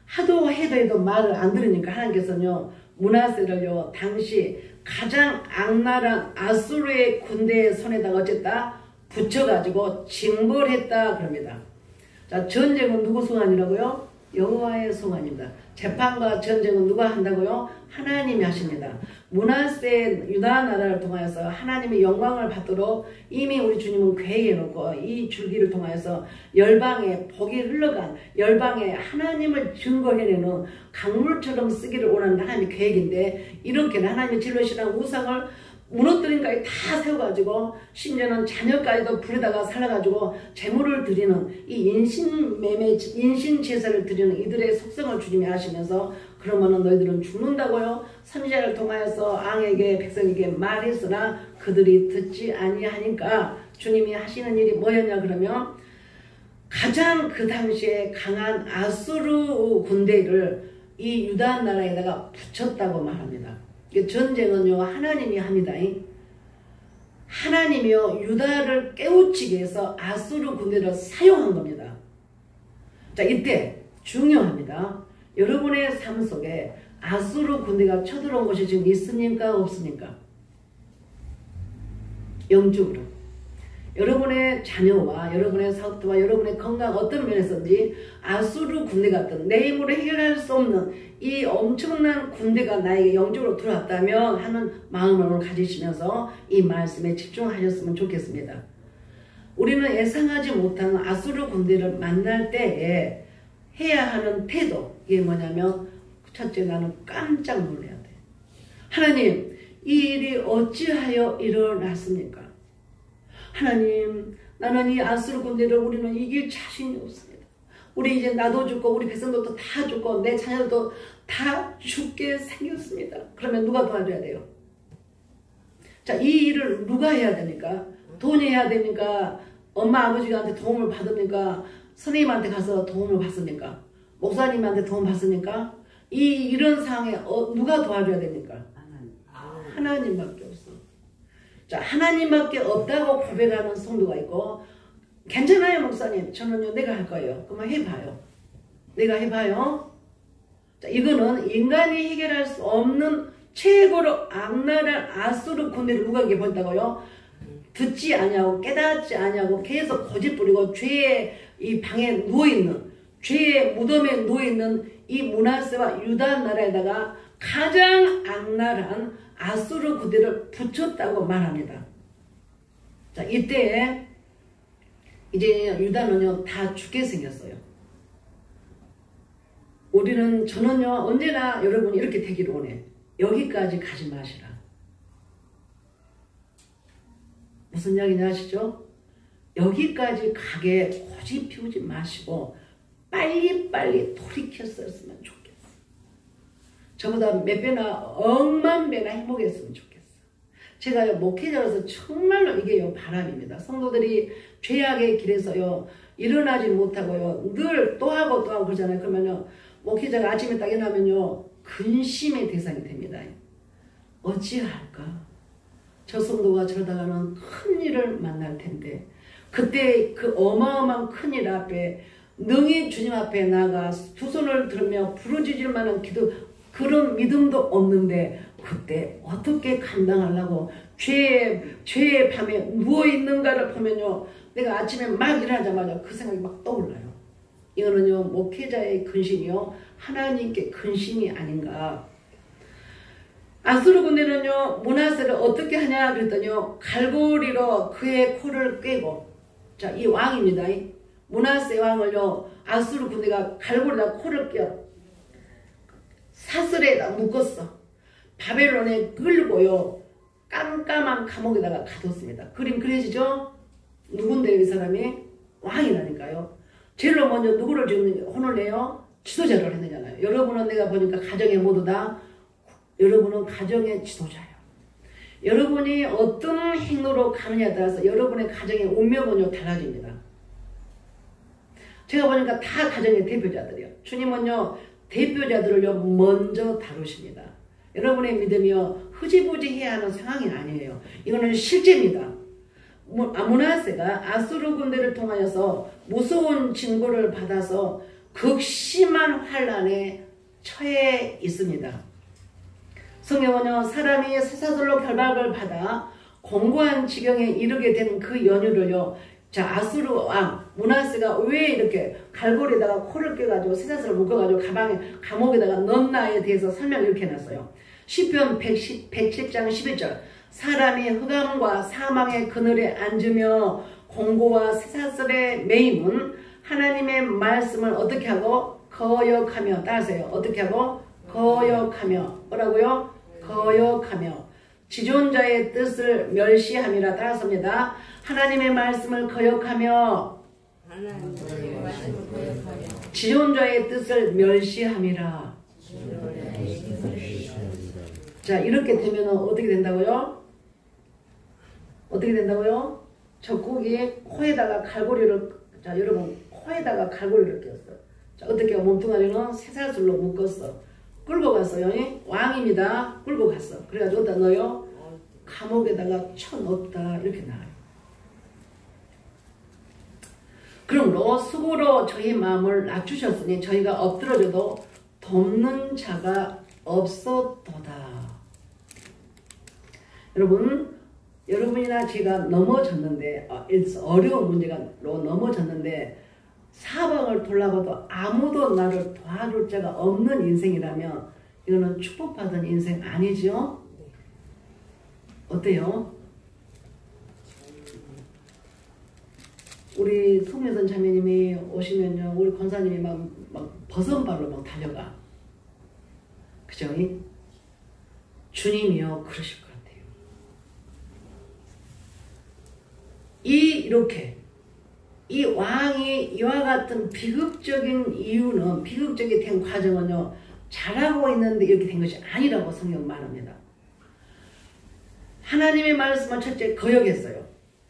하도 해도 말을 안 들으니까 하나님께서는요 므낫세를요 당시 가장 악랄한 아수르의 군대의 손에다가 어쨌다 붙여가지고 징벌했다 그럽니다. 자, 전쟁은 누구 소관이라고요? 여호와의 소관입니다. 재판과 전쟁은 누가 한다고요? 하나님이 하십니다. 므낫세 유다 나라를 통하여서 하나님의 영광을 받도록 이미 우리 주님은 계획해 놓고 이 줄기를 통하여서 열방에 복이 흘러간 열방에 하나님을 증거해내는 강물처럼 쓰기를 원하는 하나님의 계획인데 이렇게 하나님의 진로신앙 우상을 무너뜨린 까지 다 세워가지고 심지어는 자녀까지도 불에다가 살아가지고 재물을 드리는 이 인신제사를 드리는 이들의 속성을 주님이 아시면서 그러면은 너희들은 죽는다고요. 선지자를 통하여서 왕에게 백성에게 말했으나 그들이 듣지 아니하니까 주님이 하시는 일이 뭐였냐 그러면 가장 그 당시에 강한 아수르 군대를 이 유다 나라에다가 붙였다고 말합니다. 전쟁은요 하나님이 합니다. 하나님이요 유다를 깨우치기 위해서 아수르 군대를 사용한 겁니다. 자 이때 중요합니다. 여러분의 삶 속에 아수르 군대가 쳐들어온 것이 지금 있습니까? 없습니까? 영적으로. 여러분의 자녀와 여러분의 사업과 여러분의 건강 어떤 면에서인지 아수르 군대 같은 내 힘으로 해결할 수 없는 이 엄청난 군대가 나에게 영적으로 들어왔다면 하는 마음을 가지시면서 이 말씀에 집중하셨으면 좋겠습니다. 우리는 예상하지 못하는 아수르 군대를 만날 때에 해야 하는 태도, 이게 뭐냐면 첫째, 나는 깜짝 놀라야 돼. 하나님, 이 일이 어찌하여 일어났습니까? 하나님, 나는 이 아수르 군대를 우리는 이길 자신이 없습니다. 우리 이제 나도 죽고 우리 백성들도 다 죽고 내 자녀들도 다 죽게 생겼습니다. 그러면 누가 도와줘야 돼요? 자, 이 일을 누가 해야 됩니까? 돈이 해야 됩니까? 엄마 아버지한테 도움을 받습니까? 선생님한테 가서 도움을 받습니까? 목사님한테 도움 받습니까? 이런 상황에 누가 도와줘야 됩니까? 하나님밖에 없어. 자, 하나님밖에 없다고 고백하는 성도가 있고, 괜찮아요 목사님, 저는요 내가 할 거예요. 그러면 해봐요. 내가 해봐요. 자, 이거는 인간이 해결할 수 없는 최고로 악랄한 아수르 군대를 누가 이렇게 본다고요? 듣지 아니하고 깨닫지 아니하고 계속 고집 부리고 죄의 이 방에 누워있는, 죄의 무덤에 누워있는 이 므낫세와 유다 나라에다가 가장 악랄한 아수르 군대를 붙였다고 말합니다. 자, 이때 이제 유다는요 다 죽게 생겼어요. 저는요 언제나 여러분이 이렇게 되기를 원해. 여기까지 가지 마시라. 무슨 이야기냐 아시죠? 여기까지 가게 고집 피우지 마시고 빨리빨리 돌이켰었으면 좋겠어. 저보다 몇 배나 억만 배나 행복했으면 좋겠어. 제가 목회자로서 정말로 이게 바람입니다. 성도들이 죄악의 길에서요 일어나지 못하고요 늘 또 하고 또 하고 그러잖아요. 그러면요 목회자가 아침에 딱 일어나면요 근심의 대상이 됩니다. 어찌할까? 저 성도가 저러다가는 큰일을 만날 텐데, 그때 그 어마어마한 큰일 앞에 능히 주님 앞에 나가 두 손을 들으며 부르짖을 만한 기도, 그런 믿음도 없는데 그때 어떻게 감당하려고 죄의 밤에 누워있는가를 보면요 내가 아침에 막 일어나자마자 그 생각이 막 떠올라요. 이거는요 목회자의 근심이요 하나님께 근심이 아닌가. 아수르 군대는요 므낫세를 어떻게 하냐 그랬더니요 갈고리로 그의 코를 꿰고, 자, 이 왕입니다. 므낫세 왕을요 아수르 군대가 갈고리에다 코를 꿰어 사슬에다 묶었어. 바벨론에 끌고요 깜깜한 감옥에다가 가뒀습니다. 그림 그려지죠? 누군데 이 사람이? 왕이라니까요. 제일 먼저 누구를 지금 혼을 내요? 지도자를 했느냐요. 여러분은 내가 보니까 가정에 모두 다 여러분은 가정의 지도자예요. 여러분이 어떤 행로로 가느냐에 따라서 여러분의 가정의 운명은요 달라집니다. 제가 보니까 다 가정의 대표자들이요. 주님은요 대표자들을요 먼저 다루십니다. 여러분의 믿음이요 흐지부지 해야 하는 상황이 아니에요. 이거는 실제입니다. 므낫세가 아수르 군대를 통하여서 무서운 징벌을 받아서 극심한 환란에 처해 있습니다. 성경은요 사람이 쇠사슬로 결박을 받아 공고한 지경에 이르게 된 그 연유를요, 자, 아수르 왕 므낫세가 왜 이렇게 갈고리에다가 코를 껴가지고 쇠사슬을 묶어가지고 감옥에다가 넣었나에 대해서 설명을 이렇게 해놨어요. 시편 110장 11절, 사람이 흑암과 사망의 그늘에 앉으며 공고와 쇠사슬에 매임은 하나님의 말씀을 어떻게 하고 거역하며, 따라하세요. 어떻게 하고 거역하며, 뭐라고요? 거역하며 지존자의 뜻을 멸시함이라. 따라서입니다. 하나님의 말씀을 거역하며 지존자의 뜻을 멸시함이라. 자, 이렇게 되면 어떻게 된다고요? 어떻게 된다고요? 적국이 코에다가 갈고리를, 자, 여러분 코에다가 갈고리를 꼈어. 자, 어떻게 몸뚱아리는 쇠사슬로 묶었어. 끌고 갔어요. 왕입니다. 끌고 갔어. 그래가지고 어디다 넣어요? 감옥에다가 쳐넣었다. 이렇게 나와요. 그러므로 수고로 저희 마음을 낮추셨으니 저희가 엎드러져도 돕는 자가 없었도다. 여러분이나 제가 넘어졌는데 어려운 문제로 넘어졌는데 사방을 돌아봐도 아무도 나를 도와줄 자가 없는 인생이라면 이거는 축복받은 인생 아니죠? 어때요? 우리 송혜선 자매님이 오시면요, 우리 권사님이 막 버선발로 막 달려가. 그죠? 주님이요 그러실 것 같아요. 이렇게 이 왕이 이와 같은 비극적인 이유는, 비극적이 된 과정은요, 잘하고 있는데 이렇게 된 것이 아니라고 성경 말합니다. 하나님의 말씀을 첫째 거역했어요.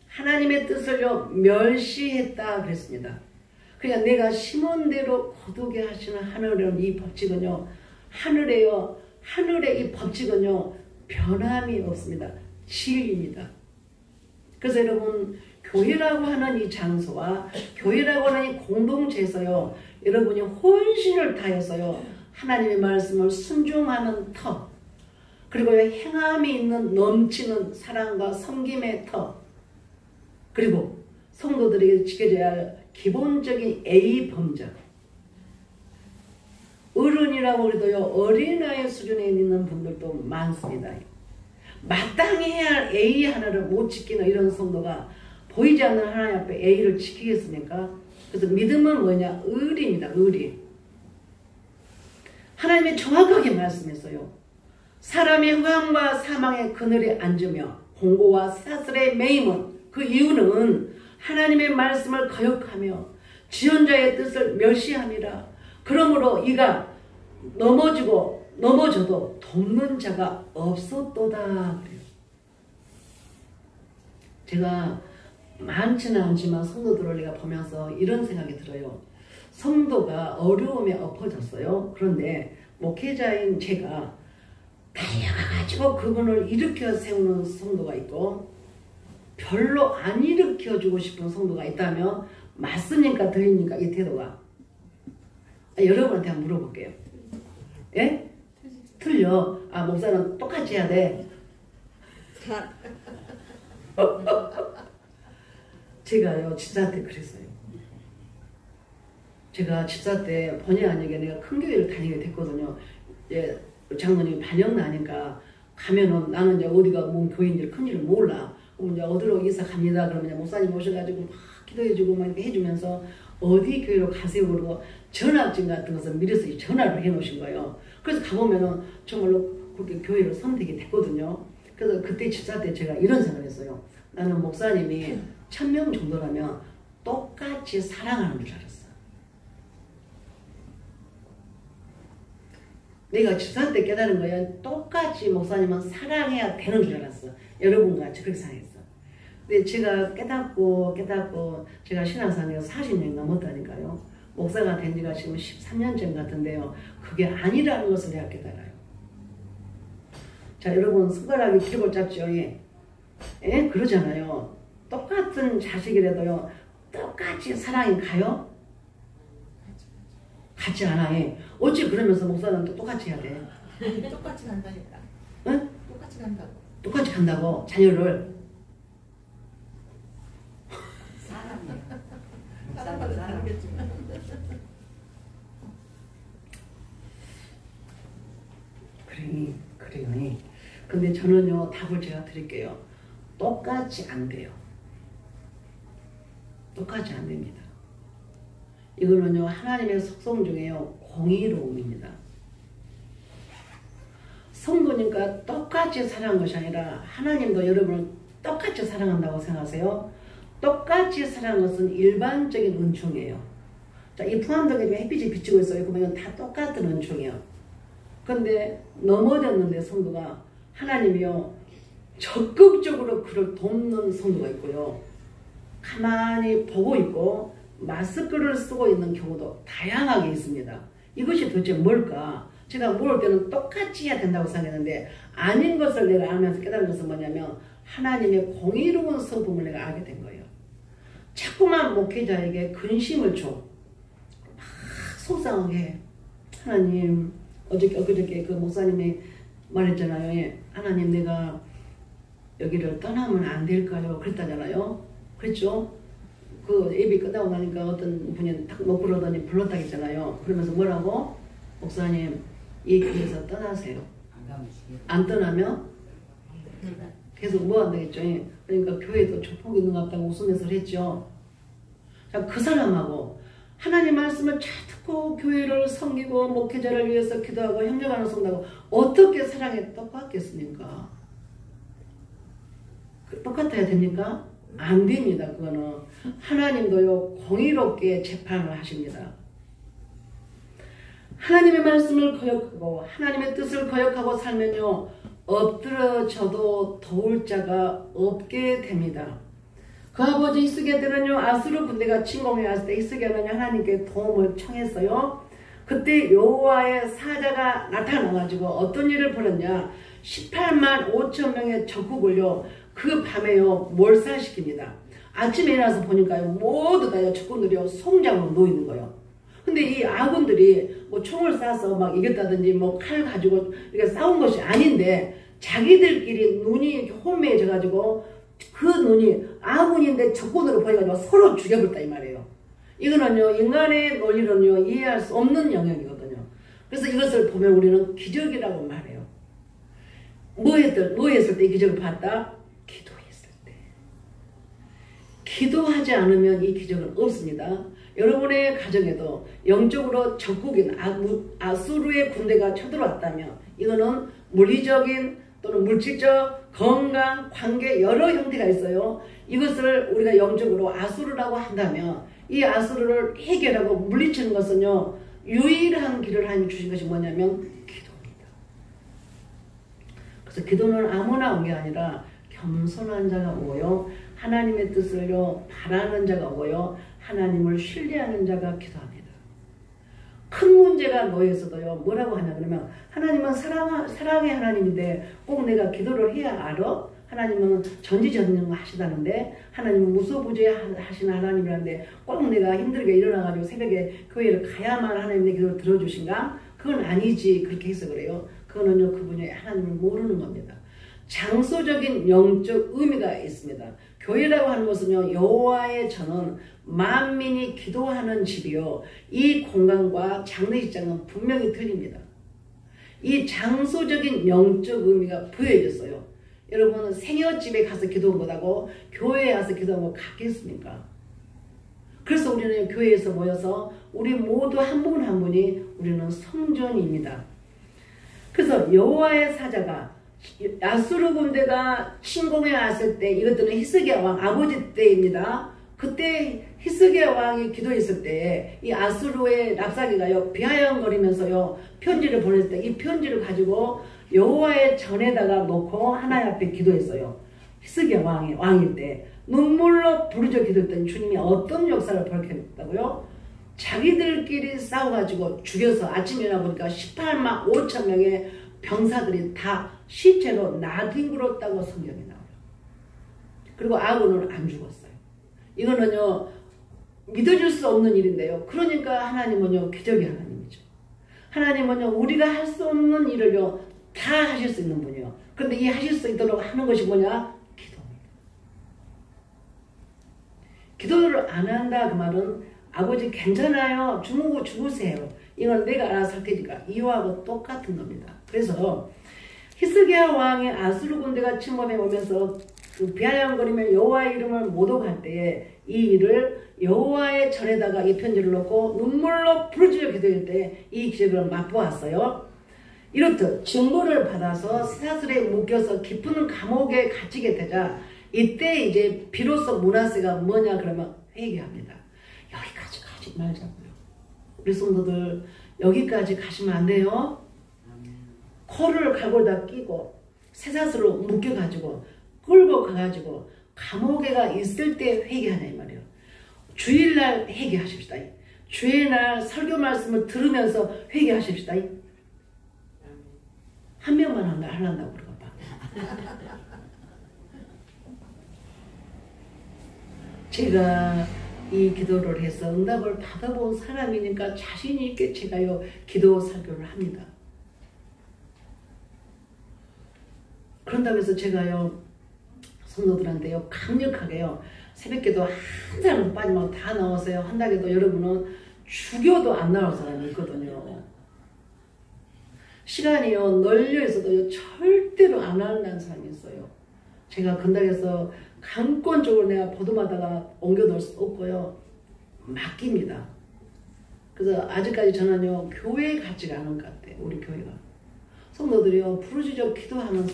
하나님의 뜻을요 멸시했다 그랬습니다. 그러니까 내가 심은 대로 거두게 하시는 하늘의 이 법칙은요, 하늘의 이 법칙은요 변함이 없습니다. 진리입니다. 그래서 여러분, 교회라고 하는 이 장소와 교회라고 하는 이 공동체에서요, 여러분이 혼신을 다해서요 하나님의 말씀을 순종하는 터, 그리고 행함이 있는 넘치는 사랑과 섬김의 터, 그리고 성도들에게 지켜져야 할 기본적인 A 범절, 어른이라고 해도요 어린아이 수준에 있는 분들도 많습니다. 마땅히 해야 할 A 하나를 못 지키는 이런 성도가 보이지 않는 하나님 앞에 A를 지키겠습니까? 그래서 믿음은 뭐냐? 의리입니다. 의리. 하나님이 정확하게 말씀했어요. 사람이 흑암과 사망의 그늘에 앉으며 공고와 사슬에 매임은, 그 이유는 하나님의 말씀을 거역하며 지존자의 뜻을 멸시함이라. 그러므로 이가 넘어져도 돕는 자가 없었도다. 제가 많지는 않지만 성도들을 내가 보면서 이런 생각이 들어요. 성도가 어려움에 엎어졌어요. 그런데 목회자인 제가 달려가가지고 그분을 일으켜 세우는 성도가 있고, 별로 안 일으켜주고 싶은 성도가 있다면 맞습니까? 틀립니까? 이 태도가. 여러분한테 한번 물어볼게요. 예? 틀려. 목사는 똑같이 해야 돼. 제가요 집사 때 그랬어요. 제가 집사 때 본의 아니게 내가 큰 교회를 다니게 됐거든요. 이제 장로님이 반영 나니까 가면은 나는 이제 어디가 뭔 교회인지 큰지를 몰라. 그럼 이제 어디로 이사 갑니다. 그러면 이제 목사님 오셔가지고 막 기도해주고 막 이렇게 해주면서 어디 교회로 가세요 그러고 전화증 같은 것을 미리서 전화를 해놓으신 거예요. 그래서 가보면은 정말로 그렇게 교회를 선택이 됐거든요. 그래서 그때 집사 때 제가 이런 생각을 했어요. 나는 목사님이 1000명 정도라면 똑같이 사랑하는 줄 알았어. 내가 집사 때 깨달은 거야. 똑같이 목사님은 사랑해야 되는 줄 알았어. 여러분과 같이 그렇게 생각했어. 근데 제가 깨닫고 제가 신앙생활 40년 넘었다니까요. 목사가 된 지가 지금 13년쯤 같은데요. 그게 아니라는 것을 내가 깨달아요. 자, 여러분 손가락이 길고 짧죠? 예? 그러잖아요. 똑같은 자식이라도요. 똑같이 사랑이 가요? 같지 않아. 예. 어찌 그러면서 목사는 또 똑같이 해야 돼? 똑같이 간다니까. 응? 똑같이 간다고. 똑같이 간다고? 자녀를? 사람마다 다르겠지만. 그래요. 근데 저는요, 답을 제가 드릴게요. 똑같이 안 돼요. 똑같이 안 됩니다. 이거는요, 하나님의 속성 중에요, 공의로움입니다. 성도니까 똑같이 사랑한 것이 아니라 하나님도 여러분을 똑같이 사랑한다고 생각하세요? 똑같이 사랑하는 것은 일반적인 은총이에요. 자, 이 풍암동에 햇빛이 비치고 있어요. 그러면 다 똑같은 은총이에요. 근데 넘어졌는데 성도가 하나님이요 적극적으로 그를 돕는 성도가 있고요. 가만히 보고 있고 마스크를 쓰고 있는 경우도 다양하게 있습니다. 이것이 도대체 뭘까? 제가 모를 때는 똑같이 해야 된다고 생각했는데 아닌 것을 내가 알면서 깨달은 것은 뭐냐면 하나님의 공의로운 성품을 내가 알게 된 거예요. 자꾸만 목회자에게 근심을 줘. 막 속상하게 해. 하나님, 엊그저께 그 목사님이 말했잖아요. 예, 하나님, 내가 여기를 떠나면 안 될까요? 그랬다잖아요. 그랬죠? 그 예비 끝나고 나니까 어떤 분이 딱 못 부르더니 불렀다 했잖아요. 그러면서 뭐라고? 목사님, 이 교회에서 떠나세요. 안 떠나면 계속 뭐 안 되겠죠. 예. 그러니까 교회도 조폭이 있는 것 같다고 웃으면서 했죠. 자, 그 사람하고 하나님 말씀을 잘 듣고 교회를 섬기고 목회자를 위해서 기도하고 협력하는 성도하고 어떻게 사랑이 똑같겠습니까? 똑같아야 됩니까? 안 됩니다. 그거는 하나님도요 공의롭게 재판을 하십니다. 하나님의 말씀을 거역하고 하나님의 뜻을 거역하고 살면요 엎드러져도 도울 자가 없게 됩니다. 그 아버지 히스기야때는요 아수르 군대가 침공해 왔을 때 히스기야는 하나님께 도움을 청했어요. 그때 여호와의 사자가 나타나가지고 어떤 일을 벌였냐. 18만 5천 명의 적국을요 그 밤에요 몰살시킵니다. 아침에 일어나서 보니까요 모두 다 적군들이요 송장으로 놓이는 거예요. 근데 이 아군들이 뭐 총을 쏴서 막 이겼다든지 뭐 칼 가지고 이렇게 싸운 것이 아닌데 자기들끼리 눈이 이렇게 혼미해져 가지고 그 눈이 아군인데 적군으로 보여가지고 서로 죽여버렸다 이 말이에요. 이거는요 인간의 논리로는요 이해할 수 없는 영역이거든요. 그래서 이것을 보면 우리는 기적이라고 말해요. 뭐 했을 때 이 기적을 봤다? 기도했을 때. 기도하지 않으면 이 기적은 없습니다. 여러분의 가정에도 영적으로 적국인 아수르의 군대가 쳐들어왔다면 이거는 물리적인 또는 물질적, 건강, 관계 여러 형태가 있어요. 이것을 우리가 영적으로 아수르라고 한다면 이 아수르를 해결하고 물리치는 것은요. 유일한 길을 하나님 주신 것이 뭐냐면 기도입니다. 그래서 기도는 아무나 온 게 아니라 겸손한 자가 오고요. 하나님의 뜻을요 바라는 자가 오고요. 하나님을 신뢰하는 자가 기도합니다. 큰 문제가 놓여서도요 뭐라고 하냐 그러면 하나님은 사랑의 하나님인데 꼭 내가 기도를 해야 알아? 하나님은 전지전능을 하시다는데 하나님은 무소부재하시는 하나님이라는데 꼭 내가 힘들게 일어나가지고 새벽에 교회를 가야만 하나님 내 기도를 들어주신가? 그건 아니지. 그렇게 해서 그래요. 그거는요 그분이 하나님을 모르는 겁니다. 장소적인 영적 의미가 있습니다. 교회라고 하는 것은요 여호와의 전은 만민이 기도하는 집이요 이 공간과 장례식장은 분명히 틀립니다. 이 장소적인 영적 의미가 부여해졌어요. 여러분은 생여집에 가서 기도한 것하고 교회에 가서 기도한 것 같겠습니까? 그래서 우리는 교회에서 모여서 우리 모두 한 분 한 분이 우리는 성전입니다. 그래서 여호와의 사자가 아수르 군대가 침공해 왔을 때 이것들은 히스기야 왕 아버지 때입니다. 그때 히스기야 왕이 기도했을 때 이 아수르의 랍사기가요 비아냥거리면서요 편지를 보냈을 때 이 편지를 가지고 여호와의 전에다가 놓고 하나님 앞에 기도했어요. 히스기야 왕일 때 눈물로 부르짖어 기도했더니 주님이 어떤 역사를 벌였다고요? 자기들끼리 싸워가지고 죽여서 아침에 일어나보니까 18만 5천 명의 병사들이 다 시체로 나뒹굴었다고 성경에 나와요. 그리고 아군은 안 죽었어요. 이거는요 믿어질 수 없는 일인데요. 그러니까 하나님은요 기적의 하나님이죠. 하나님은요 우리가 할 수 없는 일을요 다 하실 수 있는 분이요. 그런데 이 하실 수 있도록 하는 것이 뭐냐? 기도입니다. 기도를 안 한다 그 말은 아버지 괜찮아요. 죽으세요. 이건 내가 알아서 할 테니까 이와하고 똑같은 겁니다. 그래서 히스기야 왕의 아수르 군대가 침범해 오면서 그 비아냥거리며 여호와의 이름을 모독할 때에 이 일을 여호와의 전에다가 이 편지를 놓고 눈물로 부르짖어 기도할 때 이 기적을 맛보았어요. 이렇듯 증거를 받아서 사슬에 묶여서 깊은 감옥에 갇히게 되자 이때 이제 비로소 므낫세가 뭐냐 그러면 회개합니다. 여기까지 가지 말자고요. 우리 성도들 여기까지 가시면 안 돼요. 코를 갈고리다 끼고 쇠사슬로 묶여가지고 끌고 가가지고 감옥에가 있을 때 회개하냐 이 말이에요. 주일날 회개하십시다. 주의 날 설교 말씀을 들으면서 회개하십시다. 한 명만 하려고 그러봐. 제가 이 기도를 해서 응답을 받아본 사람이니까 자신 있게 제가요 기도 설교를 합니다. 그런다고 해서 제가요 성도들한테요 강력하게요 새벽기도 한 사람 빠지면 다 나오세요 한다고 해도 여러분은 죽여도 안 나올 사람이 있거든요. 시간이요 널려 있어도요 절대로 안 한다는 사람이 있어요. 제가 건달에서 강권적으로 내가 보도마다가 옮겨놓을 수 없고요 맡깁니다. 그래서 아직까지 저는요 교회에 같지가 않은 것 같아요. 우리 교회가 성도들이요 부르짖어 기도하는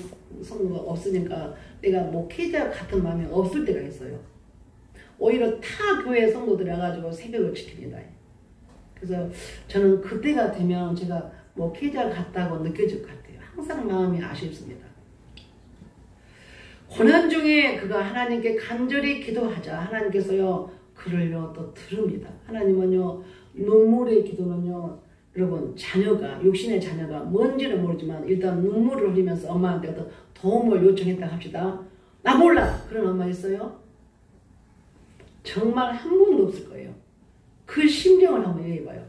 성도가 없으니까 내가 목회자 같은 마음이 없을 때가 있어요. 오히려 타 교회 성도들이 와가지고 새벽을 지킵니다. 그래서 저는 그때가 되면 제가 목회자 같다고 느껴질 것 같아요. 항상 마음이 아쉽습니다. 고난 중에 그가 하나님께 간절히 기도하자 하나님께서요 그를요 또 들읍니다. 하나님은요 눈물의 기도는요 여러분 자녀가 육신의 자녀가 뭔지는 모르지만 일단 눈물을 흘리면서 엄마한테 어떤 도움을 요청했다 합시다. 나 몰라 그런 엄마 있어요? 정말 한 번도 없을 거예요. 그 심정을 한번 얘기해봐요.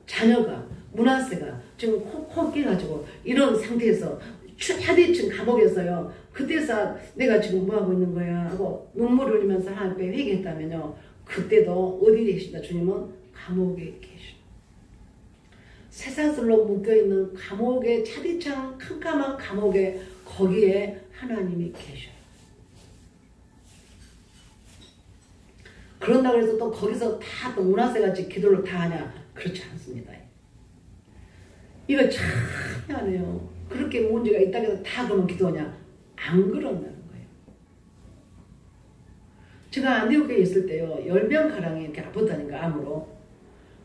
자녀가 문하세가 지금 콕콕 깨가지고 이런 상태에서 차디층 감옥에서요 그때서 내가 지금 뭐하고 있는 거야 하고 눈물을 흘리면서 하나님께 회개했다면요 그때도 어디 계신다? 주님은 감옥에 계셔. 쇠사슬로 묶여있는 감옥의 차디창 캄캄한 감옥에 거기에 하나님이 계셔요. 그런다고 해서 또 거기서 다 또 문하세같이 기도를 다 하냐? 그렇지 않습니다. 이거 참 희한해요. 그렇게 문제가 있다고 해서 다 그러면 기도하냐? 안 그런다는 거예요. 제가 안디옥에 있을 때요 10명 가량이 이렇게 아팠다니까 암으로.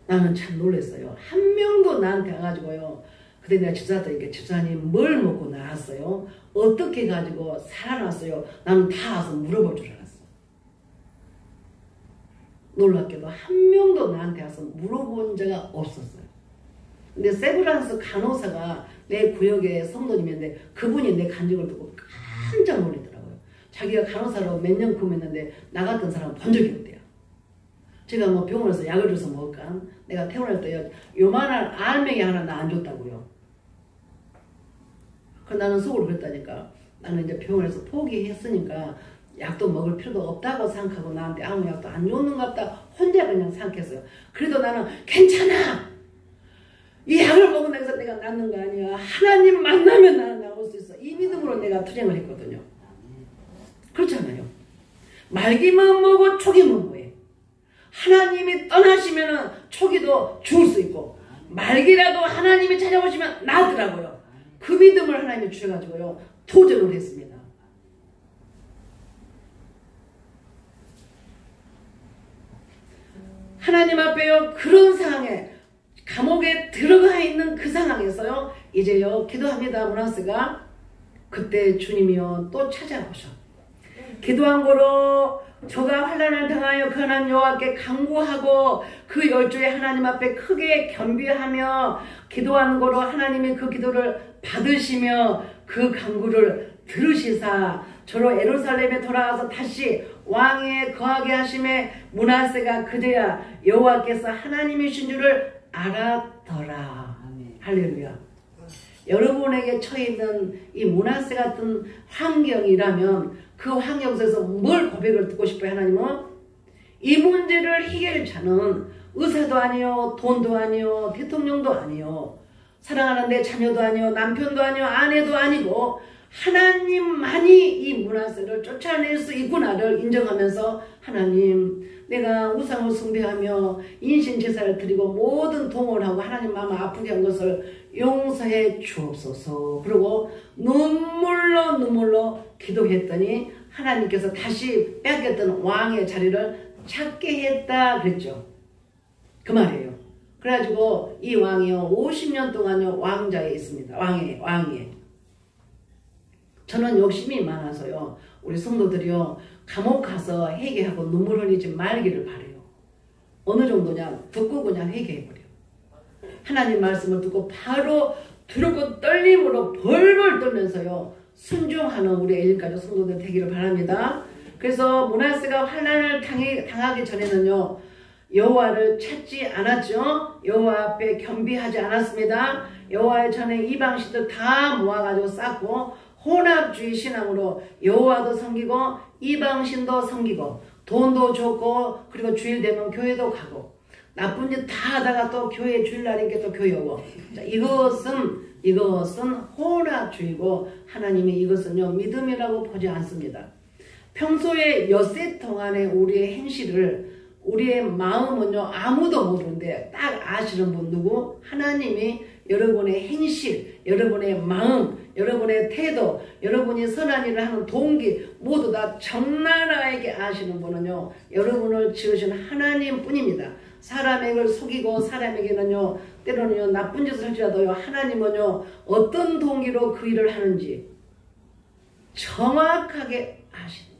나는 참 놀랐어요. 한 명도 나한테 와가지고요 그때 내가 집사한테 이렇게 집사님 뭘 먹고 나왔어요? 어떻게 가지고 살아났어요? 나는 다 와서 물어볼 줄 알았어. 놀랍게도 한 명도 나한테 와서 물어본 자가 없었어요. 근데 세브란스 간호사가 내 구역의 성도님인데 그분이 내 간증을 듣고 깜짝 놀라더라고요. 자기가 간호사로 몇 년 근무했는데 나 같은 사람 본 적이 없대요. 제가 뭐 병원에서 약을 줘서 먹을까? 내가 태어날 때 요만한 알맹이 하나 나 안 줬다고요. 그 나는 속으로 그랬다니까. 나는 이제 병원에서 포기했으니까 약도 먹을 필요도 없다고 생각하고 나한테 아무 약도 안 줬는갑다 혼자 그냥 생각했어요. 그래도 나는 괜찮아. 이 약을 먹는다고 해서 내가 낫는 거 아니야. 하나님 만나면 나는 나올 수 있어. 이 믿음으로 내가 투쟁을 했거든요. 그렇잖아요. 말기만 뭐고 초기만 뭐해. 하나님이 떠나시면 초기도 죽을 수 있고 말기라도 하나님이 찾아오시면 나더라고요. 그 믿음을 하나님이 주셔가지고요 도전을 했습니다. 하나님 앞에요 그런 상황에 감옥에 들어가 있는 그 상황에서요 이제요 기도합니다. 문하스가 그때 주님이요 또 찾아오셔. 기도한 거로 저가 환난을 당하여 그하나님 여호와께 간구하고 그 열조의 하나님 앞에 크게 겸비하며 기도한 거로 하나님이 그 기도를 받으시며 그 간구를 들으시사 저로 예루살렘에 돌아와서 다시 왕에 거하게 하심에 문하세가 그제야 여호와께서 하나님이신 줄을 알았더라. 할렐루야. 여러분에게 처해 있는 이 문하세 같은 환경이라면 그 환경 속에서 뭘 고백을 듣고 싶어요? 하나님은 이 문제를 해결자는 의사도 아니요 돈도 아니요 대통령도 아니요 사랑하는 내 자녀도 아니요 남편도 아니요 아내도 아니고 하나님만이 이 문하세를 쫓아낼 수 있구나를 인정하면서 하나님 내가 우상을 숭배하며 인신제사를 드리고 모든 동원을 하고 하나님 마음 아프게 한 것을 용서해 주옵소서. 그리고 눈물로 기도했더니 하나님께서 다시 뺏겼던 왕의 자리를 찾게 했다 그랬죠. 그 말이에요. 그래가지고 이 왕이요 50년 동안요 왕자에 있습니다. 왕위에. 저는 욕심이 많아서요 우리 성도들이요 감옥 가서 회개하고 눈물 흘리지 말기를 바래요. 어느 정도냐 듣고 그냥 회개해버려. 하나님 말씀을 듣고 바로 두렵고 떨림으로 벌벌 떨면서요 순종하는 우리 엘린가족 성도들 되기를 바랍니다. 그래서 므낫세가 환난을 당하기 전에는요, 여호와를 찾지 않았죠. 여호와 앞에 겸비하지 않았습니다. 여호와의 전에 이방신들 다 모아가지고 쌓고 혼합주의 신앙으로 여호와도 섬기고 이방신도 섬기고 돈도 줬고 그리고 주일 되면 교회도 가고 나쁜 짓 다 하다가 또 교회 주일날이니까 또 교회 오고. 자, 이것은 혼합주의고 하나님이 이것은요 믿음이라고 보지 않습니다. 평소에 엿새 동안의 우리의 행실을 우리의 마음은요 아무도 모르는데 딱 아시는 분 누구? 하나님이 여러분의 행실, 여러분의 마음, 여러분의 태도, 여러분이 선한 일을 하는 동기 모두 다 적나라하게 아시는 분은요 여러분을 지으신 하나님 뿐입니다. 사람에게 속이고 사람에게는요 때로는요 나쁜 짓을 할지라도요 하나님은요 어떤 동기로 그 일을 하는지 정확하게 아신다.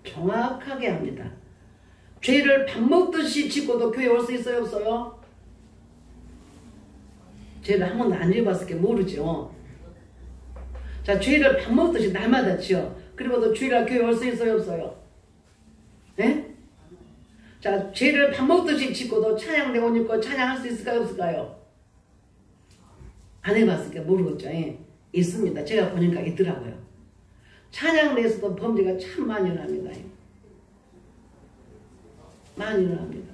정확하게 합니다. 죄를 밥 먹듯이 짓고도 교회 올 수 있어요 없어요? 죄를 한 번도 안 지어봤을 게 모르죠. 자, 죄를 밥 먹듯이 날마다 지어. 그리고도 주일날 교회 올 수 있어요 없어요? 네? 자, 죄를 밥 먹듯이 짓고도 찬양대원 입고 찬양할 수 있을까요 없을까요? 안 해봤으니까 모르겠죠. 예. 있습니다. 제가 보니까 있더라고요. 찬양대에서도 범죄가 참 많이 일어납니다. 많이 일어납니다.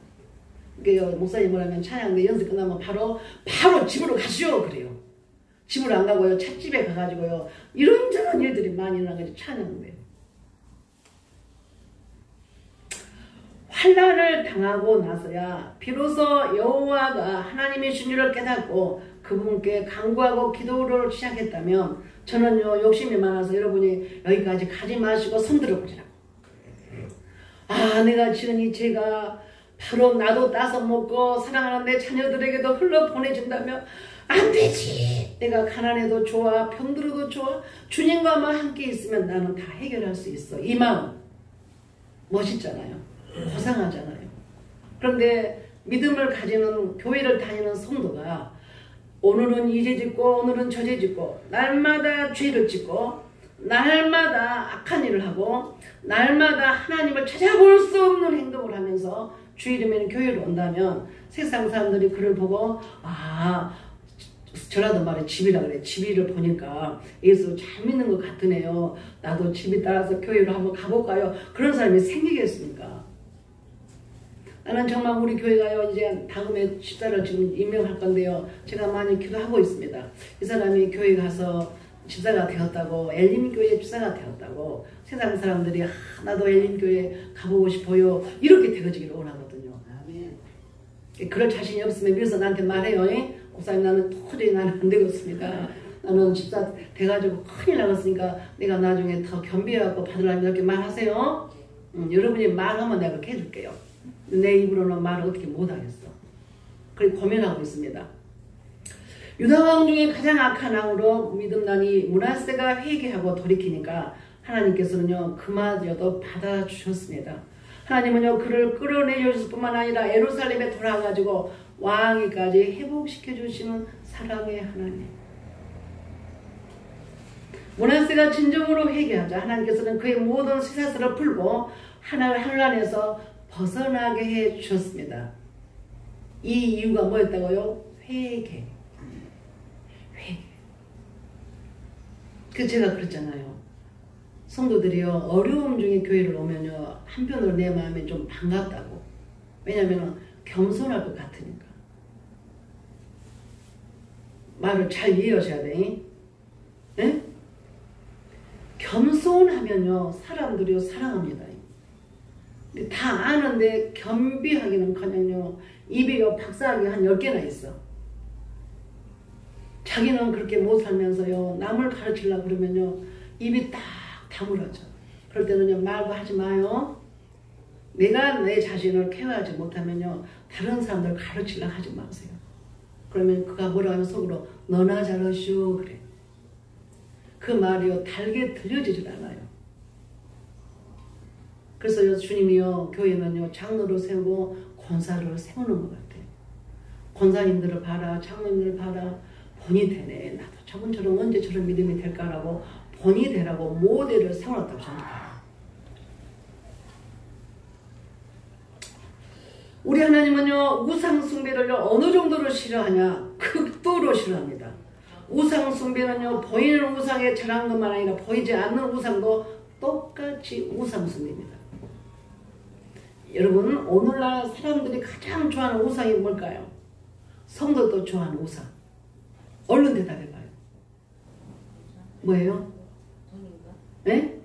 그러니까 목사님 뭐라면 찬양대 연습 끝나면 바로 집으로 가시오 그래요. 집으로 안 가고요. 찻집에 가가지고요. 이런저런 일들이 많이 일어나가지고 찬양대. 환난을 당하고 나서야 비로소 여호와가 하나님이신 줄을 깨닫고 그분께 간구하고 기도를 시작했다면 저는요 욕심이 많아서 여러분이 여기까지 가지 마시고 손들어 보시라고. 아, 내가 지은 이 죄가 바로 나도 따서 먹고 사랑하는 내 자녀들에게도 흘러 보내준다면 안 되지. 내가 가난해도 좋아, 병들어도 좋아, 주님과만 함께 있으면 나는 다 해결할 수 있어. 이 마음 멋있잖아요. 고상하잖아요. 그런데 믿음을 가지는 교회를 다니는 성도가 오늘은 이 죄 짓고 오늘은 저 죄 짓고 날마다 죄를 짓고 날마다 악한 일을 하고 날마다 하나님을 찾아볼 수 없는 행동을 하면서 주일이면 교회를 온다면 세상 사람들이 그를 보고 아 전라도 말에 집이라 그래. 집이를 보니까 예수 잘 믿는 것 같으네요. 나도 집이 따라서 교회로 한번 가볼까요? 그런 사람이 생기겠습니까? 나는 정말 우리 교회가요 이제 다음에 집사를 지금 임명할 건데요 제가 많이 기도하고 있습니다. 이 사람이 교회 가서 집사가 되었다고 엘림교회 집사가 되었다고 세상 사람들이 나도 엘림교회 가보고 싶어요 이렇게 되어지기를 원하거든요. 아멘. 그럴 자신이 없으면 미리서 나한테 말해요. 목사님 나는 도저히 나는 안 되겠습니다. 나는 집사 돼가지고 큰일 나갔으니까 내가 나중에 더 겸비해갖고 받으려면 이렇게 말하세요. 여러분이 말하면 내가 그렇게 해줄게요. 내 입으로는 말을 어떻게 못하겠어. 그렇게 고민하고 있습니다. 유다왕 중에 가장 악한 왕으로 믿음난이 므낫세가 회개하고 돌이키니까 하나님께서는요 그마저도 받아주셨습니다. 하나님은요 그를 끌어내주실 뿐만 아니라 예루살렘에 돌아가지고 왕위까지 회복시켜 주시는 사랑의 하나님. 므낫세가 진정으로 회개하자 하나님께서는 그의 모든 쇠사슬을 풀고 환난에서 벗어나게 해 주셨습니다. 이 이유가 뭐였다고요? 회개. 그 제가 그랬잖아요. 성도들이요 어려움 중에 교회를 오면요 한편으로 내 마음에 좀 반갑다고. 왜냐면 겸손할 것 같으니까. 말을 잘 이해하셔야 돼. 네? 겸손하면요 사람들이요 사랑합니다. 근데 다 아는데 겸비하기는커녕요 입이요 박사하기 한 10개나 있어. 자기는 그렇게 못 살면서요 남을 가르치려고 그러면요 입이 딱 다물어져. 그럴 때는요 말도 하지 마요. 내가 내 자신을 케어하지 못하면요 다른 사람들 가르치려고 하지 마세요. 그러면 그가 뭐라고 하면 속으로 너나 잘하시오 그래. 그 말이요 달게 들려지질 않아요. 그래서 주님이요 교회는요 장로를 세우고 권사를 세우는 것 같아요. 권사님들을 봐라, 장로님들을 봐라. 본이 되네. 나도 저분처럼 언제 저런 믿음이 될까라고 본이 되라고 모델을 세워놨다고 생각해요. 우리 하나님은요, 우상숭배를요, 어느 정도로 싫어하냐? 극도로 싫어합니다. 우상숭배는요, 보이는 우상에 절하는 것만 아니라 보이지 않는 우상도 똑같이 우상숭배입니다. 여러분, 오늘날 사람들이 가장 좋아하는 우상이 뭘까요? 성도도 좋아하는 우상. 얼른 대답해봐요. 뭐예요? 돈인가? 네?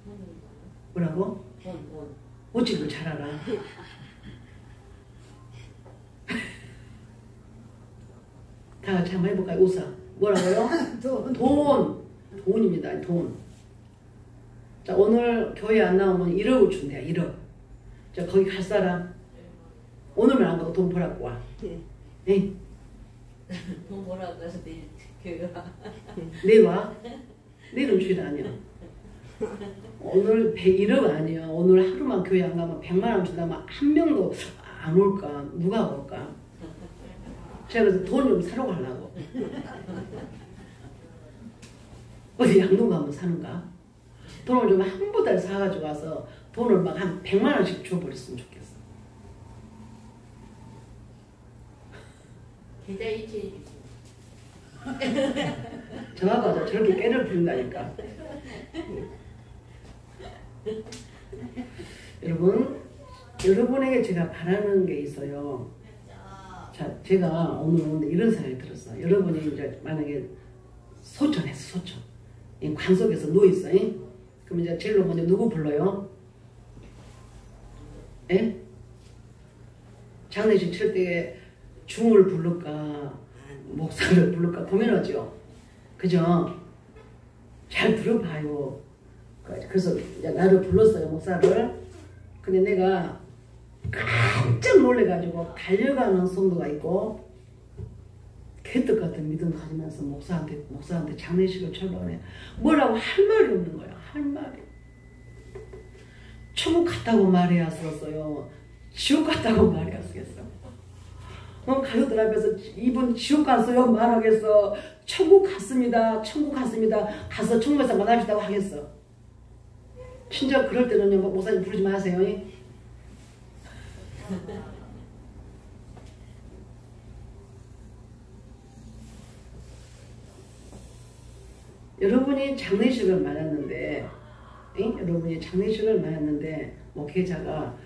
돈인가? 뭐라고? 돈. 어찌 그걸 잘 알아? 다 같이 한번 해볼까요? 우상. 뭐라고요? 돈입니다. 돈. 자, 오늘 교회 안 나오면 1억을 준대요. 1억. 자, 거기 갈 사람 오늘만 안 가고 돈 벌라고 와. 네. 돈 벌라고 해서 내일 교회 와. 내일 와? 내일은 주일 아니야. 오늘 101억 아니야. 오늘 하루만 교회 안 가면 100만 원 준다면 한 명도 안 올까? 누가 올까? 제가 그래서 돈 좀 사러 가려고. 어디 양동 가면 사는가? 돈을 좀 한 보따리 사가지고 와서 돈을 막 한 100만 원씩 줘버렸으면 좋겠어. 계좌 이체. 전화받아 저렇게 깨를 부린다니까. 여러분, 여러분에게 제가 바라는 게 있어요. 자, 제가 오늘 오는데 이런 생각이 들었어. 여러분이 이제 만약에 소천했어, 소천. 이 관 속에서 누워있어. 그럼 이제 제일 먼저 누구 불러요? 예? 장례식 칠 때 중을 부를까, 목사를 부를까 고민하죠. 그죠? 잘 들어봐요. 그래서 이제 나를 불렀어요, 목사를. 근데 내가 깜짝 놀래가지고 달려가는 성도가 있고 개떡 같은 믿음 가지면서 목사한테 장례식을 쳐다보네. 뭐라고 할 말이 없는 거야. 할 말이. 천국 갔다고 말해야 썼어요. 지옥 갔다고 말해야 쓰겠어. 가족들 앞에서 이분 지옥 갔어요 말하겠어. 천국 갔습니다. 천국 갔습니다. 가서 천국에서 만납시다고 하겠어. 진짜 그럴 때는요, 목사님 부르지 마세요. 여러분이 장례식을 맞았는데, 여러분이 장례식을 맞았는데 목회자가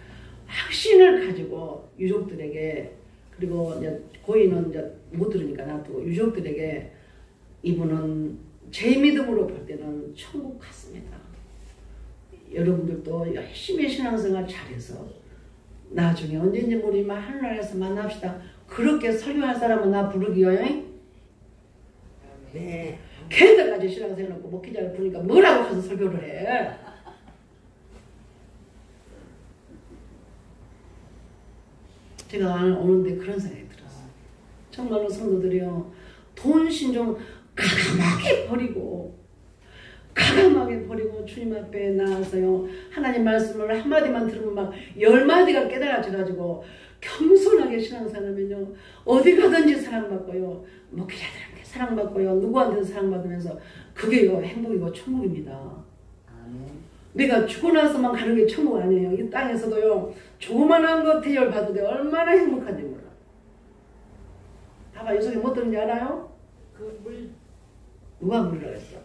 확신을 가지고 유족들에게, 그리고 이제 고인은 이제 못 들으니까 놔두고 유족들에게 이분은 제 믿음으로 볼 때는 천국 갔습니다. 여러분들도 열심히 신앙생활 잘해서 나중에 언제인지 모르지만 하늘나라에서 만납시다. 그렇게 설교할 사람은 나 부르기요. 네. 걔들까지 신앙생활 하고 목회자를 부르니까 뭐라고 가서 설교를 해. 제가 오는데 그런 생각이 들었어요. 정말로 성도들이요, 돈 신종 가감하게 버리고 주님 앞에 나와서요, 하나님 말씀을 한마디만 들으면 막 10마디가 깨달아져가지고 겸손하게 신앙생활하면요, 어디 가든지 사랑받고요, 목회자들한테 사랑받고요, 누구한테도 사랑받으면서 그게요 행복이고 천국입니다. 내가 죽고 나서만 가는 게 천국 아니에요. 이 땅에서도요, 조그만한 거 대열 받아도 얼마나 행복한지 몰라. 봐봐, 이 속에 뭐 들은지 알아요? 그 물. 누가 물으라고 했어?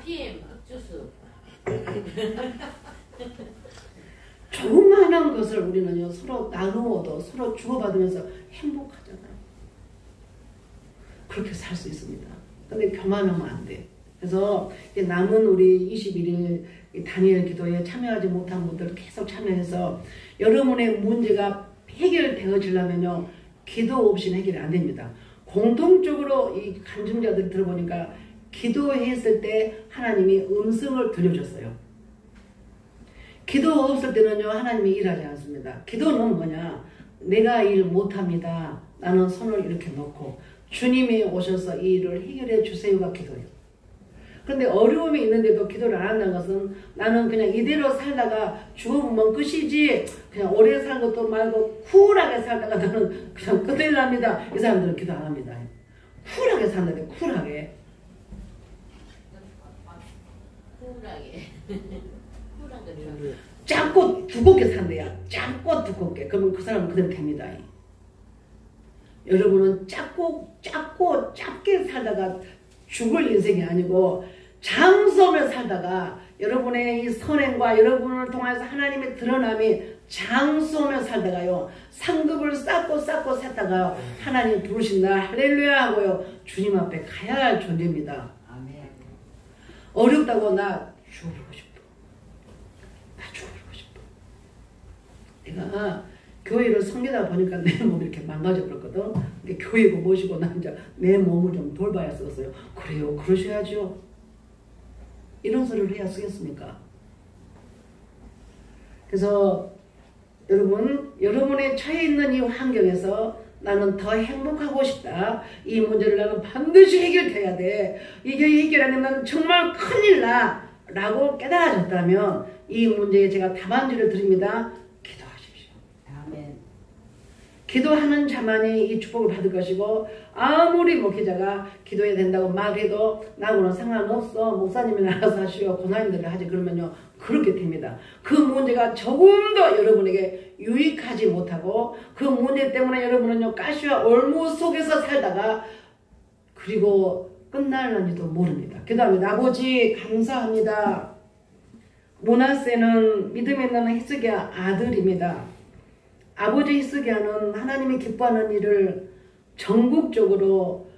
PM 주스. 조그만한 것을 우리는요, 서로 나누어도 서로 주고받으면서 행복하잖아요. 그렇게 살 수 있습니다. 근데 교만하면 안 돼. 그래서 남은 우리 21일 다니엘 기도에 참여하지 못한 분들 계속 참여해서 여러분의 문제가 해결되어지려면요, 기도 없이는 해결이 안 됩니다. 공통적으로 이 간증자들 들어보니까 기도했을 때 하나님이 음성을 들려줬어요. 기도 없을 때는요, 하나님이 일하지 않습니다. 기도는 뭐냐? 내가 일 못합니다. 나는 손을 이렇게 놓고 주님이 오셔서 이 일을 해결해 주세요가 기도예요. 그런데 어려움이 있는데도 기도를 안 한다는 것은 나는 그냥 이대로 살다가 죽어보면 끝이지, 그냥 오래 살 것도 말고 쿨하게 살다가 나는 그냥 끝낼랍니다. 이 사람들은 기도 안 합니다. 쿨하게 산다는데, 쿨하게. 쿨하게. 쿨한 거 작고 두껍게 산대야. 작고 두껍게. 그러면 그 사람은 그대로 됩니다. 여러분은 작게 살다가 죽을 인생이 아니고 장수하며 살다가 여러분의 이 선행과 여러분을 통해서 하나님의 드러남이 장수하며 살다가요. 상급을 쌓고 샀다가 하나님 부르신 날 할렐루야 하고요. 주님 앞에 가야 할 존재입니다. 어렵다고 나 죽어버리고 싶어. 나 죽어버리고 싶어. 내가 교회를 섬기다 보니까 내 몸이 이렇게 망가져 버렸거든. 교회고 모시고 나 이제 내 몸을 좀 돌봐야 쓰겠어요. 그래요. 그러셔야죠. 이런 소리를 해야 쓰겠습니까? 그래서 여러분의 처해 있는 이 환경에서 나는 더 행복하고 싶다. 이 문제를 나는 반드시 해결돼야 돼. 이게 해결 안 되면 정말 큰일 나. 라고 깨달아졌다면 이 문제에 제가 답안지를 드립니다. 기도하십시오. 아멘. 기도하는 자만이 이 축복을 받을 것이고 아무리 목회자가 기도해야 된다고 말해도 나하고는 상관없어. 목사님이 알아서 하시오. 고사님들이 하지. 그러면요. 그렇게 됩니다. 그 문제가 조금 더 여러분에게 유익하지 못하고 그 문제 때문에 여러분은요. 가시와 올무 속에서 살다가 그리고 끝날는지도 모릅니다. 기도합니다. 아버지 감사합니다. 므낫세는 믿음에 있는 히스기야 아들입니다. 아버지 히스기야는 하나님이 기뻐하는 일을 전국적으로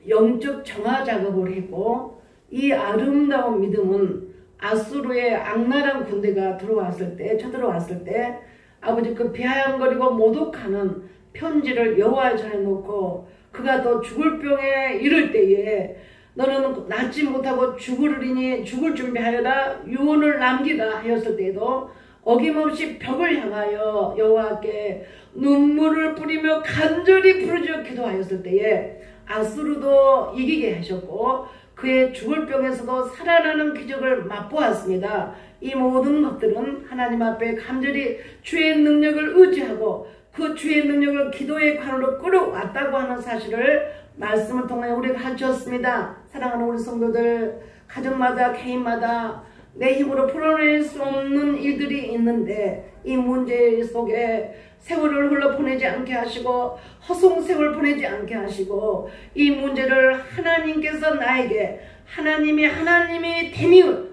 영적 정화 작업을 했고 이 아름다운 믿음은 아수르의 악랄한 군대가 쳐들어왔을 때 아버지 그 비아냥거리고 모독하는 편지를 여호와의 전에 놓고 그가 또 죽을 병에 이를 때에 너는 낫지 못하고 죽을 준비하여라 유언을 남기라 하였을 때에도 어김없이 벽을 향하여 여호와께 눈물을 뿌리며 간절히 부르짖어 기도하였을 때에 아수르도 이기게 하셨고 그의 죽을 병에서도 살아나는 기적을 맛보았습니다. 이 모든 것들은 하나님 앞에 간절히 주의 능력을 의지하고 그 주의 능력을 기도의 관으로 끌어왔다고 하는 사실을 말씀을 통해 우리가 가르쳤습니다. 사랑하는 우리 성도들, 가정마다 개인마다 내 힘으로 풀어낼 수 없는 일들이 있는데 이 문제 속에 세월을 흘러 보내지 않게 하시고 허송세월 보내지 않게 하시고 이 문제를 하나님께서 나에게 하나님이 됨을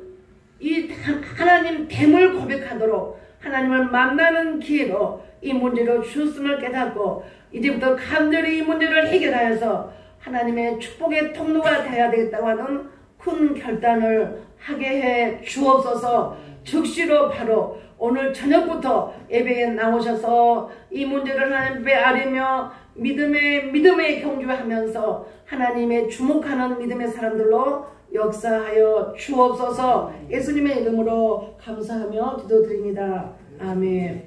이 하나님 됨을 고백하도록 하나님을 만나는 기회로 이 문제를 주셨음을 깨닫고 이제부터 간절히 이 문제를 해결하여서 하나님의 축복의 통로가 되어야 되겠다고 하는 큰 결단을 하게 해 주옵소서. 즉시로 바로 오늘 저녁부터 예배에 나오셔서 이 문제를 하나님 앞에 아뢰며 믿음의 경주하면서 하나님의 주목하는 믿음의 사람들로 역사하여 주옵소서. 예수님의 이름으로 감사하며 기도드립니다. 아멘.